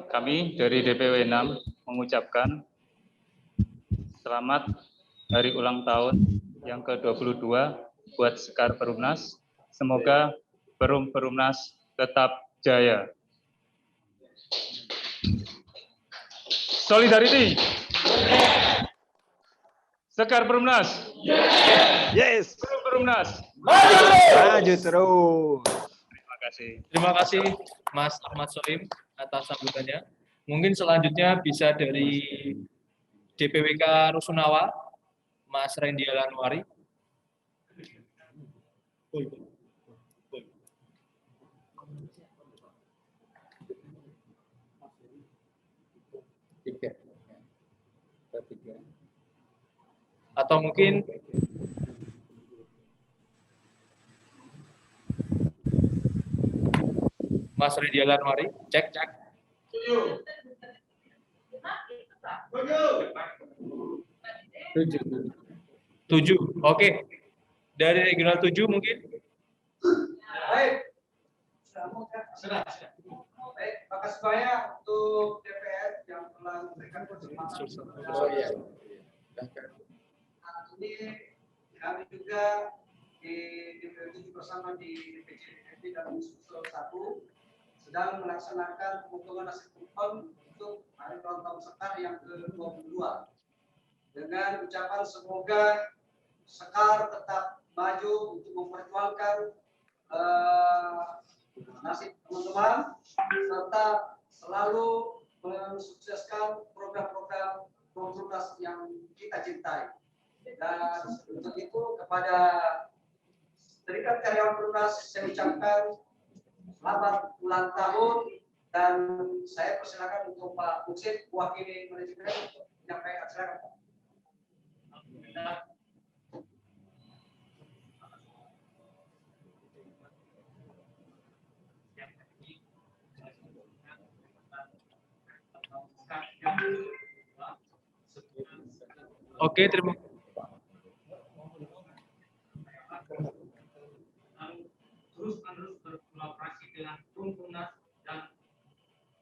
Kami dari DPW 6 mengucapkan selamat hari ulang tahun yang ke-22 buat Sekar Perumnas. Semoga Perumnas tetap jaya. Solidarity. Sekar Perumnas. Yes. Perumnas. Maju terus. Terima kasih. Terima kasih Mas Ahmad Soim atas sambutannya. Mungkin selanjutnya bisa dari DPWK Rusunawa, Mas Randy Alanwari. Atau mungkin Mas Randy Alanwari, cek. 7. Oke. Dari regional 7 mungkin. Baik. Baik, makasih banyak untuk DPR yang telah memberikan kesempatan. Nah, ini kami juga di DPR 7 bersama di DPC dan Sulsel 1 sedang melaksanakan pemotongan nasi kupon untuk hari ulang tahun Sekar yang ke-22 dengan ucapan semoga Sekar tetap maju untuk memperjuangkan nasib teman-teman serta selalu mensukseskan program-program Perumnas yang kita cintai. Dan untuk itu kepada Serikat Karyawan Perumnas saya ucapkan selamat ulang tahun dan saya persilakan untuk Pak Muksid mewakili manajemen untuk menyampaikan. Silakan. Oke, terima kasih. Terus-menerus berkolaborasi dengan Perumnas dan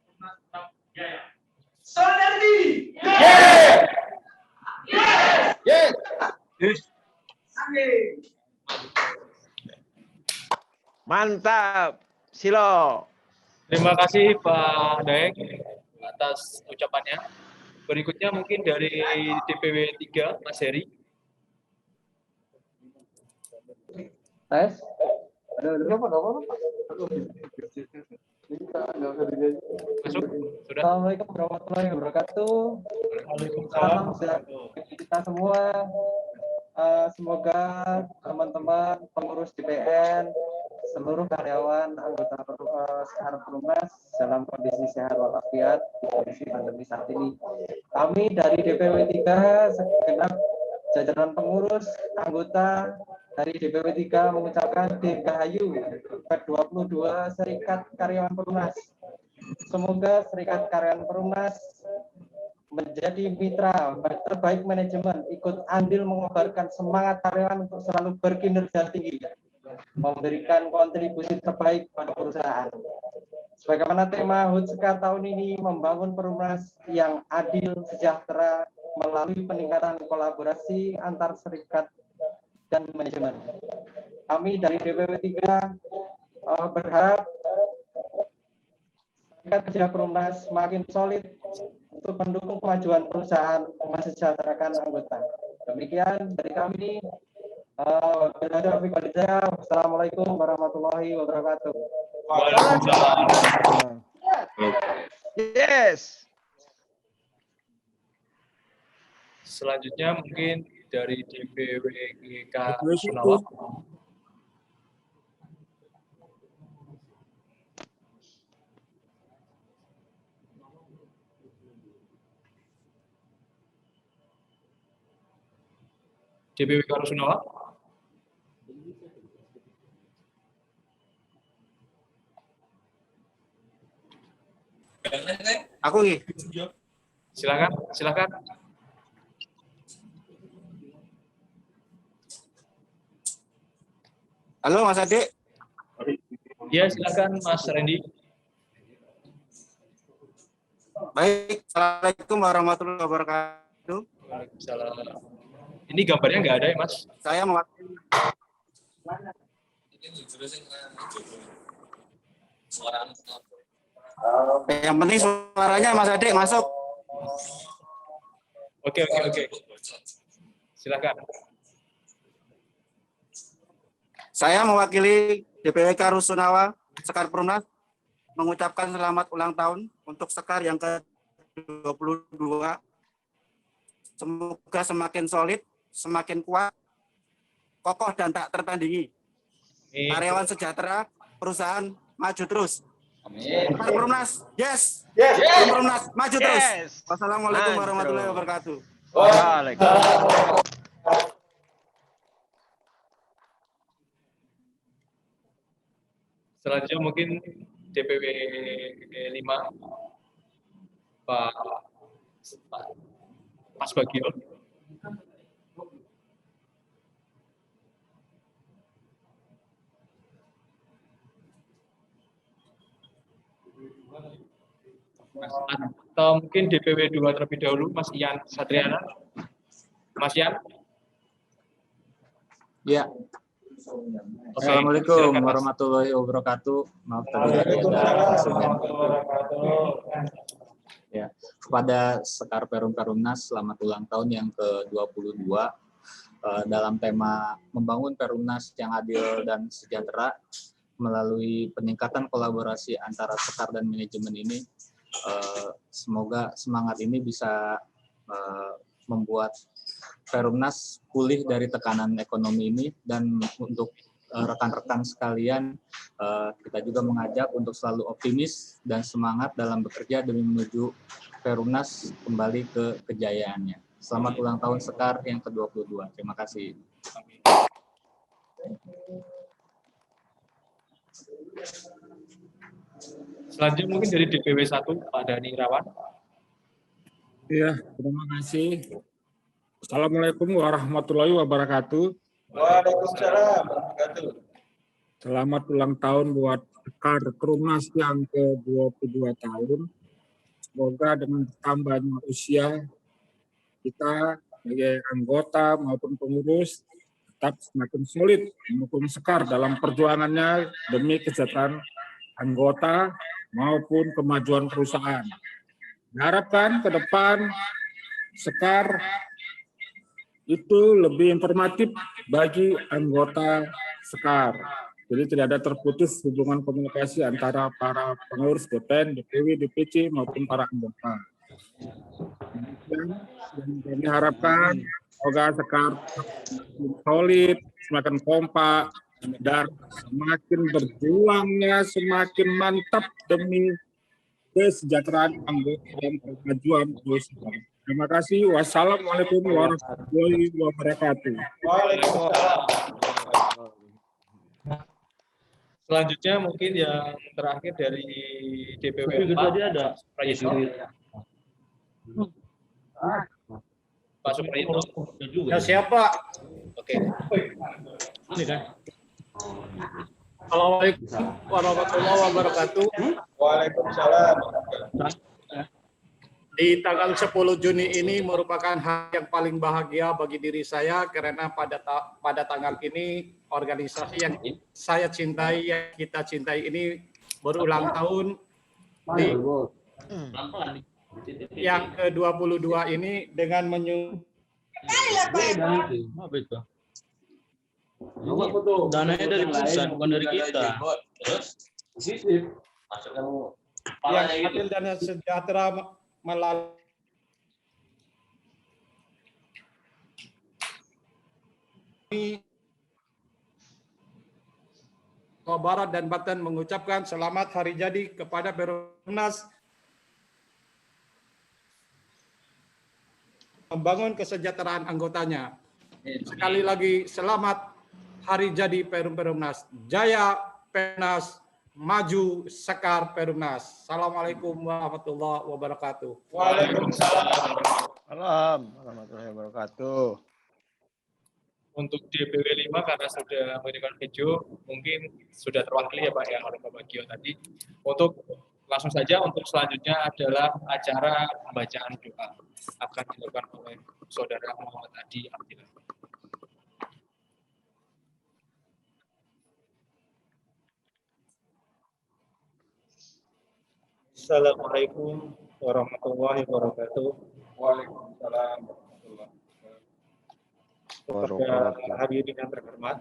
Perumnas tetap jaya. Solidarity! Yeah! Mantap. Silo. Terima kasih Pak Daeng atas ucapannya. Berikutnya mungkin dari DPW 3, Mas Heri. Tes. Masuk. Sudah. Assalamualaikum warahmatullahi wabarakatuh. Waalaikumsalam. Kita semua, semoga teman-teman pengurus DPN, seluruh karyawan anggota Sekar Perumnas dalam kondisi sehat walafiat di kondisi pandemi saat ini. Kami dari DPW 3 segenap jajaran pengurus anggota dari DPW 3 mengucapkan Dirgahayu ke-22 Serikat Karyawan Perumnas. Semoga Serikat Karyawan Perumnas menjadi mitra terbaik manajemen, ikut andil mengobarkan semangat karyawan untuk selalu berkinerja tinggi, memberikan kontribusi terbaik pada perusahaan. Sebagaimana tema HUT Sekar tahun ini, membangun Perumnas yang adil, sejahtera, melalui peningkatan kolaborasi antar serikat dan manajemen. Kami dari DPW 3 berharap serikat kerja Perumnas semakin solid untuk mendukung kemajuan perusahaan, mensejahterakan anggota. Demikian dari kami. Assalamualaikum warahmatullahi wabarakatuh. Waalaikumsalam. Yes. Selanjutnya mungkin dari DPW GK Sunawa. DPW Karusunawa. Aku nih. Silakan. Halo Mas Ade. Ya, silakan Mas Randy. Baik, Assalamualaikum warahmatullahi wabarakatuh. Waalaikumsalam. Ini gambarnya nggak ada ya, Mas? Saya mewakili. Yang penting suaranya Mas Ade masuk. Oke. Silakan. Saya mewakili DPW Karusunawa Sekar Perumnas mengucapkan selamat ulang tahun untuk Sekar yang ke-22. Semoga semakin solid, semakin kuat, kokoh dan tak tertandingi. Karyawan sejahtera, perusahaan maju terus. Amin. Perumnas, yes. Perumnas maju terus. Wassalamualaikum warahmatullahi wabarakatuh. Waalaikumsalam. Selanjutnya mungkin DPW 5 Pak Mas Bagio. Atau mungkin DPW 2 terlebih dahulu, Mas Ian Satriana. Mas Ian. Ya. Assalamualaikum warahmatullahi wabarakatuh. Maaf tadi ya. Kepada Sekar Perum Perumnas, selamat ulang tahun yang ke-22 dalam tema membangun Perumnas yang adil dan sejahtera melalui peningkatan kolaborasi antara Sekar dan manajemen ini. Semoga semangat ini bisa membuat Perumnas pulih dari tekanan ekonomi ini, dan untuk rekan-rekan sekalian kita juga mengajak untuk selalu optimis dan semangat dalam bekerja demi menuju Perumnas kembali ke kejayaannya. Selamat ulang tahun Sekar yang ke-22. Terima kasih. Selanjutnya mungkin dari DPW 1 Pak Dani Irawan. Iya, terima kasih. Assalamualaikum warahmatullahi wabarakatuh. Waalaikumsalam warahmatullahi. Selamat ulang tahun buat Sekar Perumnas yang ke-22 tahun. Semoga dengan tambahnya usia kita sebagai anggota maupun pengurus tetap semakin solid mendukung Sekar dalam perjuangannya demi kesejahteraan anggota maupun kemajuan perusahaan. Diharapkan ke depan Sekar itu lebih informatif bagi anggota Sekar. Jadi tidak ada terputus hubungan komunikasi antara para pengurus DPN, DPW, DPC maupun para anggota. Dan kami harapkan semoga Sekar semakin solid, semakin kompak, dan semakin berjuangnya semakin mantap demi kesejahteraan anggota dan kemajuan perusahaan. Terima kasih. Wassalamualaikum warahmatullahi wabarakatuh. Waalaikumsalam. Selanjutnya mungkin yang terakhir dari DPW 4. Tadi ada Prayitno. Pak Suprayitno. Ya, siapa? Oke. Ini kan. Assalamualaikum warahmatullahi wabarakatuh. Waalaikumsalam. Di tanggal 10 Juni ini merupakan hari yang paling bahagia bagi diri saya karena pada tanggal ini organisasi yang saya cintai, yang kita cintai ini berulang tahun di yang ke-22 ini dengan dananya dari pusat bukan dari kita. yang Adil dan Sejahtera melalui Jawa Barat dan Banten mengucapkan selamat hari jadi kepada Perumnas membangun kesejahteraan anggotanya. Sekali lagi selamat hari jadi Perumnas. Jaya Perumnas, maju Sekar Perumnas. Assalamualaikum warahmatullahi wabarakatuh. Waalaikumsalam warahmatullahi wabarakatuh. Untuk DPW 5 karena sudah memberikan video, mungkin sudah terwakili ya Pak yang oleh Bapak Gio tadi. Untuk langsung saja untuk selanjutnya adalah acara pembacaan doa akan dilakukan oleh Saudara Muhammad Adi Abdillah. Assalamualaikum warahmatullahi wabarakatuh. Waalaikumsalam warahmatullahi wabarakatuh. Kepada hadirin yang terhormat,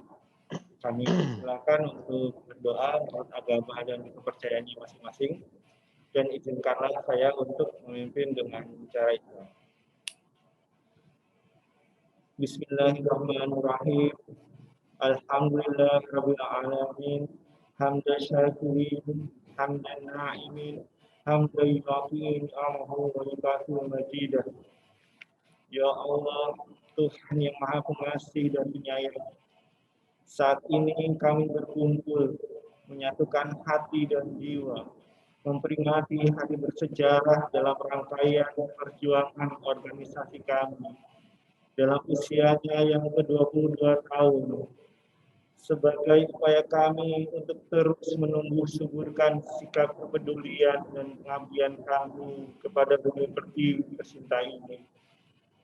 kami silakan untuk berdoa menurut agama dan kepercayaannya masing-masing, dan izinkanlah saya untuk memimpin dengan cara Islam. Bismillahirrahmanirrahim. Alhamdulillahirabbil alamin. Hamdan syakirin, hamdan na'imin, hamdan yuafi'in amahu wa yukafi'u majidah. Ya Allah, Tuhan yang Maha Pengasih dan Penyayang, saat ini kami berkumpul menyatukan hati dan jiwa, memperingati hari bersejarah dalam rangkaian perjuangan organisasi kami dalam usianya yang ke-22 tahun, sebagai upaya kami untuk terus menumbuh suburkan sikap kepedulian dan pengabdian kami kepada bumi pertiwi tercinta ini.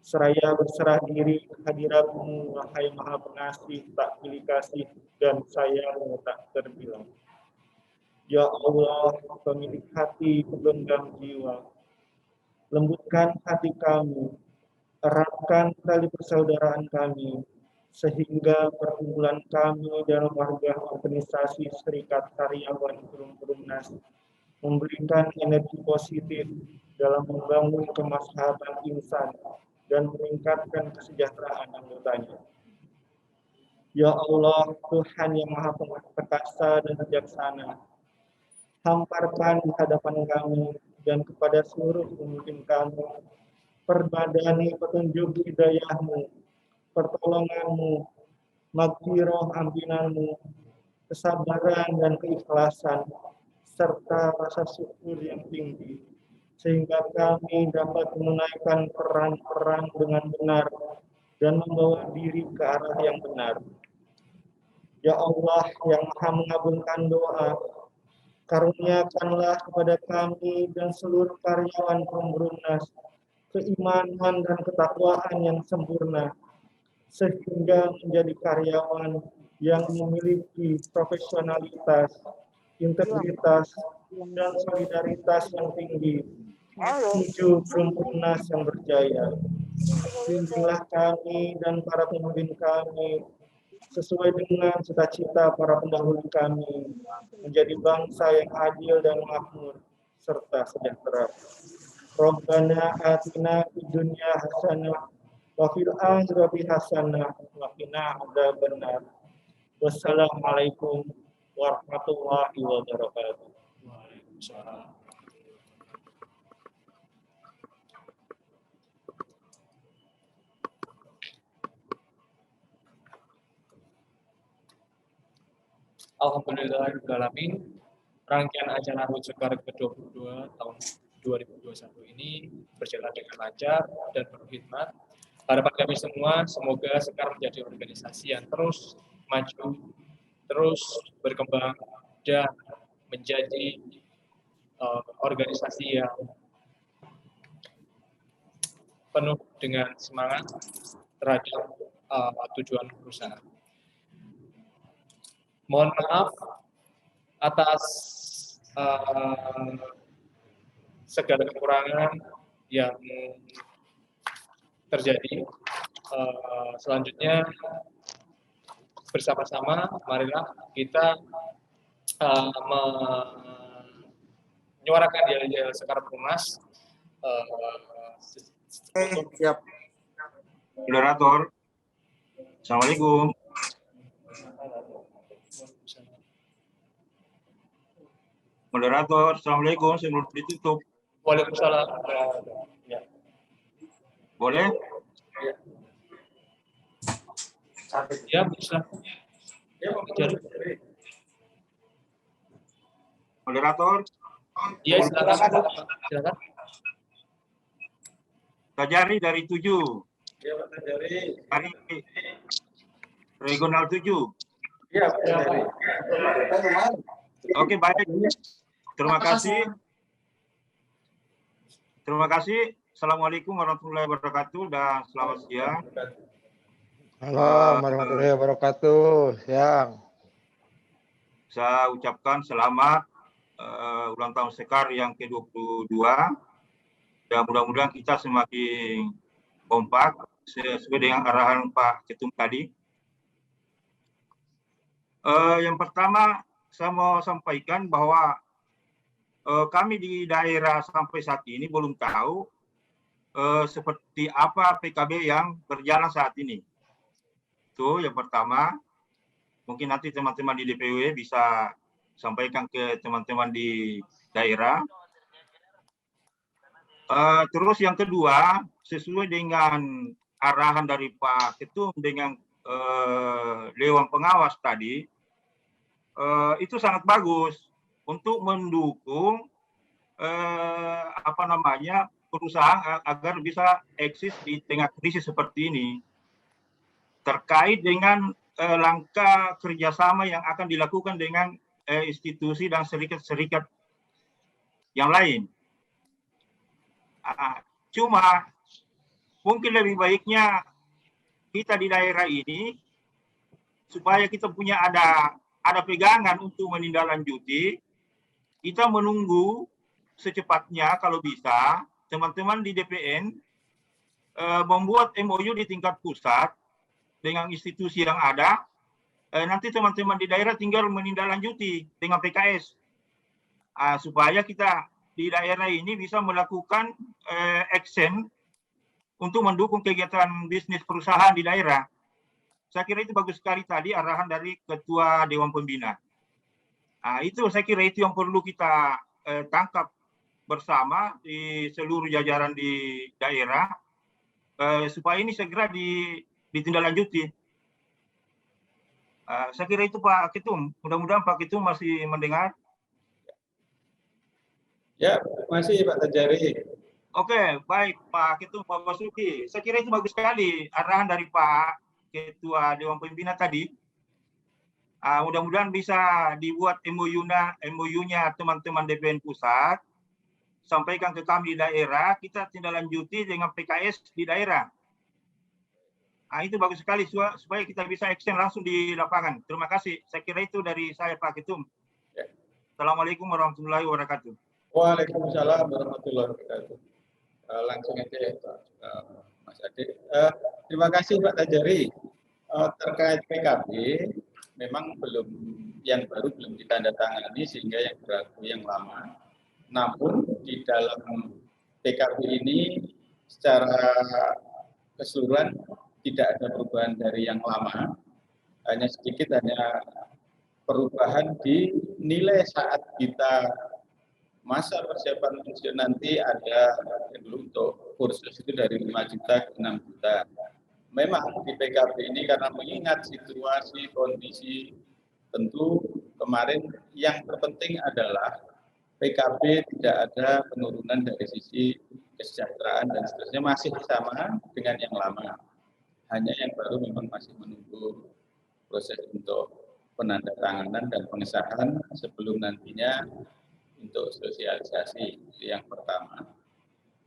Seraya berserah diri kehadirat-Mu, wahai Maha Pengasih, tak pilih kasih dan sayang tak terbilang. Ya Allah, pemilik hati, penggenggam jiwa, lembutkan hati kami, eratkan tali persaudaraan kami, sehingga perkumpulan kami dalam warga organisasi Serikat Karyawan Perumnas memberikan energi positif dalam membangun kemaslahatan insan dan meningkatkan kesejahteraan anggotanya. Ya Allah, Tuhan yang Maha Perkasa dan Bijaksana, hamparkan di hadapan kami dan kepada seluruh pemimpin kami, perbadani petunjuk hidayah-Mu, pertolongan-Mu, maghfirah ampunan-Mu, kesabaran dan keikhlasan, serta rasa syukur yang tinggi, sehingga kami dapat menunaikan peran-peran dengan benar dan membawa diri ke arah yang benar. Ya Allah yang Maha mengabulkan doa, karuniakanlah kepada kami dan seluruh karyawan Perumnas keimanan dan ketakwaan yang sempurna, sehingga menjadi karyawan yang memiliki profesionalitas, integritas, dan solidaritas yang tinggi. 7. Perumnas yang berjaya. Bimbinglah kami dan para pemimpin kami sesuai dengan cita-cita para pendahulu kami, menjadi bangsa yang adil dan makmur serta sejahtera. Rabbana atina fid dunya hasanah wa fil akhirati hasanah wa qina adzabannar. Wassalamualaikum warahmatullahi wabarakatuh. Waalaikumsalam. Alhamdulillahirrahmanirrahim. Rangkaian acara HUT Sekar ke-22 tahun 2021 ini berjalan dengan lancar dan berkhidmat. Harapan kami semua, semoga Sekar menjadi organisasi yang terus maju, terus berkembang, dan menjadi organisasi yang penuh dengan semangat terhadap tujuan perusahaan. Mohon maaf atas segala kekurangan yang terjadi. Selanjutnya bersama-sama marilah kita menyuarakan yel-yel Sekar Perumnas. Siap. Moderator. Assalamualaikum. Moderator, Assalamualaikum, sebelum ditutup. Waalaikumsalam. Ya. Boleh? Ya, bisa. Ya, Moderator. Iya, silakan. Silakan. Tajari dari 7. Ya, Pak Tajari. Dari regional 7. Iya, Pak Tajari. Oke, baik. Terima kasih. Terima kasih. Assalamualaikum warahmatullahi wabarakatuh dan selamat siang. Halo, warahmatullahi wabarakatuh. Siang. Saya ucapkan selamat ulang tahun Sekar yang ke-22. Dan mudah-mudahan kita semakin kompak sesuai dengan arahan Pak Ketum tadi. Yang pertama, saya mau sampaikan bahwa kami di daerah sampai saat ini belum tahu seperti apa PKB yang berjalan saat ini. Itu yang pertama. Mungkin nanti teman-teman di DPW bisa sampaikan ke teman-teman di daerah. Terus yang kedua, sesuai dengan arahan dari Pak Ketum dengan Dewan Pengawas tadi, itu sangat bagus untuk mendukung perusahaan agar bisa eksis di tengah krisis seperti ini. Terkait dengan langkah kerjasama yang akan dilakukan dengan institusi dan serikat-serikat yang lain. Cuma mungkin lebih baiknya kita di daerah ini supaya kita punya ada pegangan untuk menindaklanjuti, kita menunggu secepatnya kalau bisa teman-teman di DPN membuat MOU di tingkat pusat dengan institusi yang ada, nanti teman-teman di daerah tinggal menindaklanjuti dengan PKS supaya kita di daerah ini bisa melakukan action untuk mendukung kegiatan bisnis perusahaan di daerah. Saya kira itu bagus sekali tadi arahan dari Ketua Dewan Pembina. Itu saya kira itu yang perlu kita tangkap bersama di seluruh jajaran di daerah supaya ini segera ditindaklanjuti. Saya kira itu Pak Ketum. Mudah-mudahan Pak Ketum masih mendengar. Ya, masih Pak Tajari. Oke, baik Pak Ketum, Pak Basuki. Saya kira itu bagus sekali arahan dari Pak Ketua Dewan Pembina tadi. Mudah-mudahan bisa dibuat MOU-nya teman-teman DPN pusat, sampaikan ke kami di daerah, kita tindak lanjuti dengan PKS di daerah. Itu bagus sekali supaya kita bisa action langsung di lapangan. Terima kasih. Saya kira itu dari saya, Pak Ketum. Assalamualaikum warahmatullahi wabarakatuh. Waalaikumsalam warahmatullahi wabarakatuh. Langsung aja ya Pak Mas Ade. Terima kasih Pak Tajari. Terkait PKB, memang yang baru belum ditandatangani sehingga yang berlaku yang lama. Namun di dalam PKB ini secara keseluruhan tidak ada perubahan dari yang lama, hanya sedikit perubahan di nilai saat kita masa persiapan pensiun nanti ada dulu untuk kursus itu dari 5 juta ke 6 juta. Memang di PKB ini karena mengingat situasi kondisi tentu kemarin yang terpenting adalah PKB tidak ada penurunan dari sisi kesejahteraan dan seterusnya masih sama dengan yang lama. Hanya yang baru memang masih menunggu proses untuk penandatanganan dan pengesahan sebelum nantinya untuk sosialisasi. Yang pertama.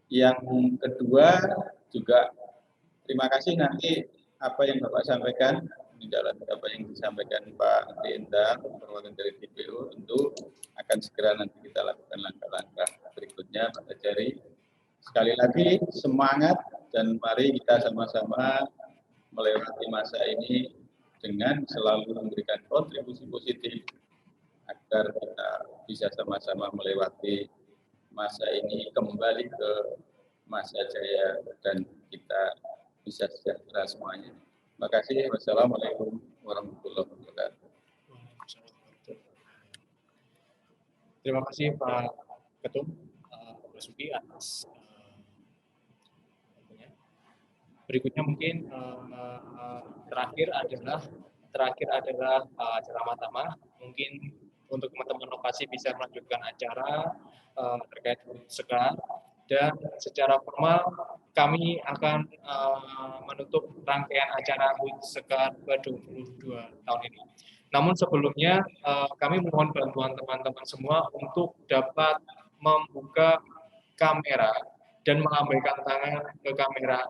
Yang kedua juga terima kasih nanti apa yang Bapak sampaikan di dalam apa yang disampaikan Pak Endang perwakilan dari DPO tentu akan segera nanti kita lakukan langkah-langkah berikutnya Pak Tajari. Sekali lagi semangat dan mari kita sama-sama melewati masa ini dengan selalu memberikan kontribusi positif agar kita bisa sama-sama melewati masa ini kembali ke masa jaya dan kita bisa sejahtera semuanya. Terima kasih. Wassalamualaikum warahmatullahi wabarakatuh. Terima kasih Pak Ketum Basuki atas berikutnya mungkin terakhir adalah ceramah tamah. Mungkin untuk teman-teman lokasi bisa melanjutkan acara terkait sekar, dan secara formal kami akan menutup rangkaian acara HUT Sekar ke-22 tahun ini. Namun sebelumnya kami mohon bantuan teman-teman semua untuk dapat membuka kamera dan melambaikan tangan ke kamera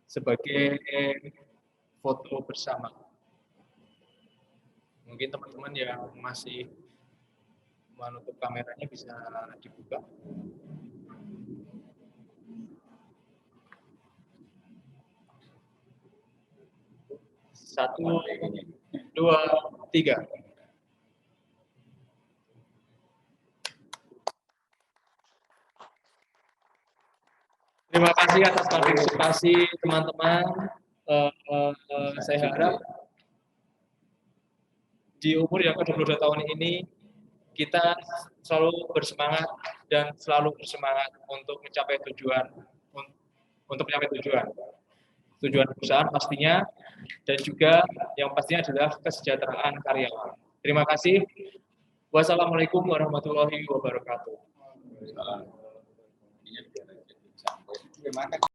sebagai foto bersama. Mungkin teman-teman yang masih menutup kameranya bisa dibuka. Satu, dua, tiga. Terima kasih atas partisipasi teman-teman. Saya harap di umur yang ke-22 tahun ini kita selalu bersemangat dan selalu bersemangat untuk mencapai tujuan tujuan perusahaan pastinya, dan juga yang pastinya adalah kesejahteraan karyawan. Terima kasih. Wassalamualaikum warahmatullahi wabarakatuh. Terima kasih.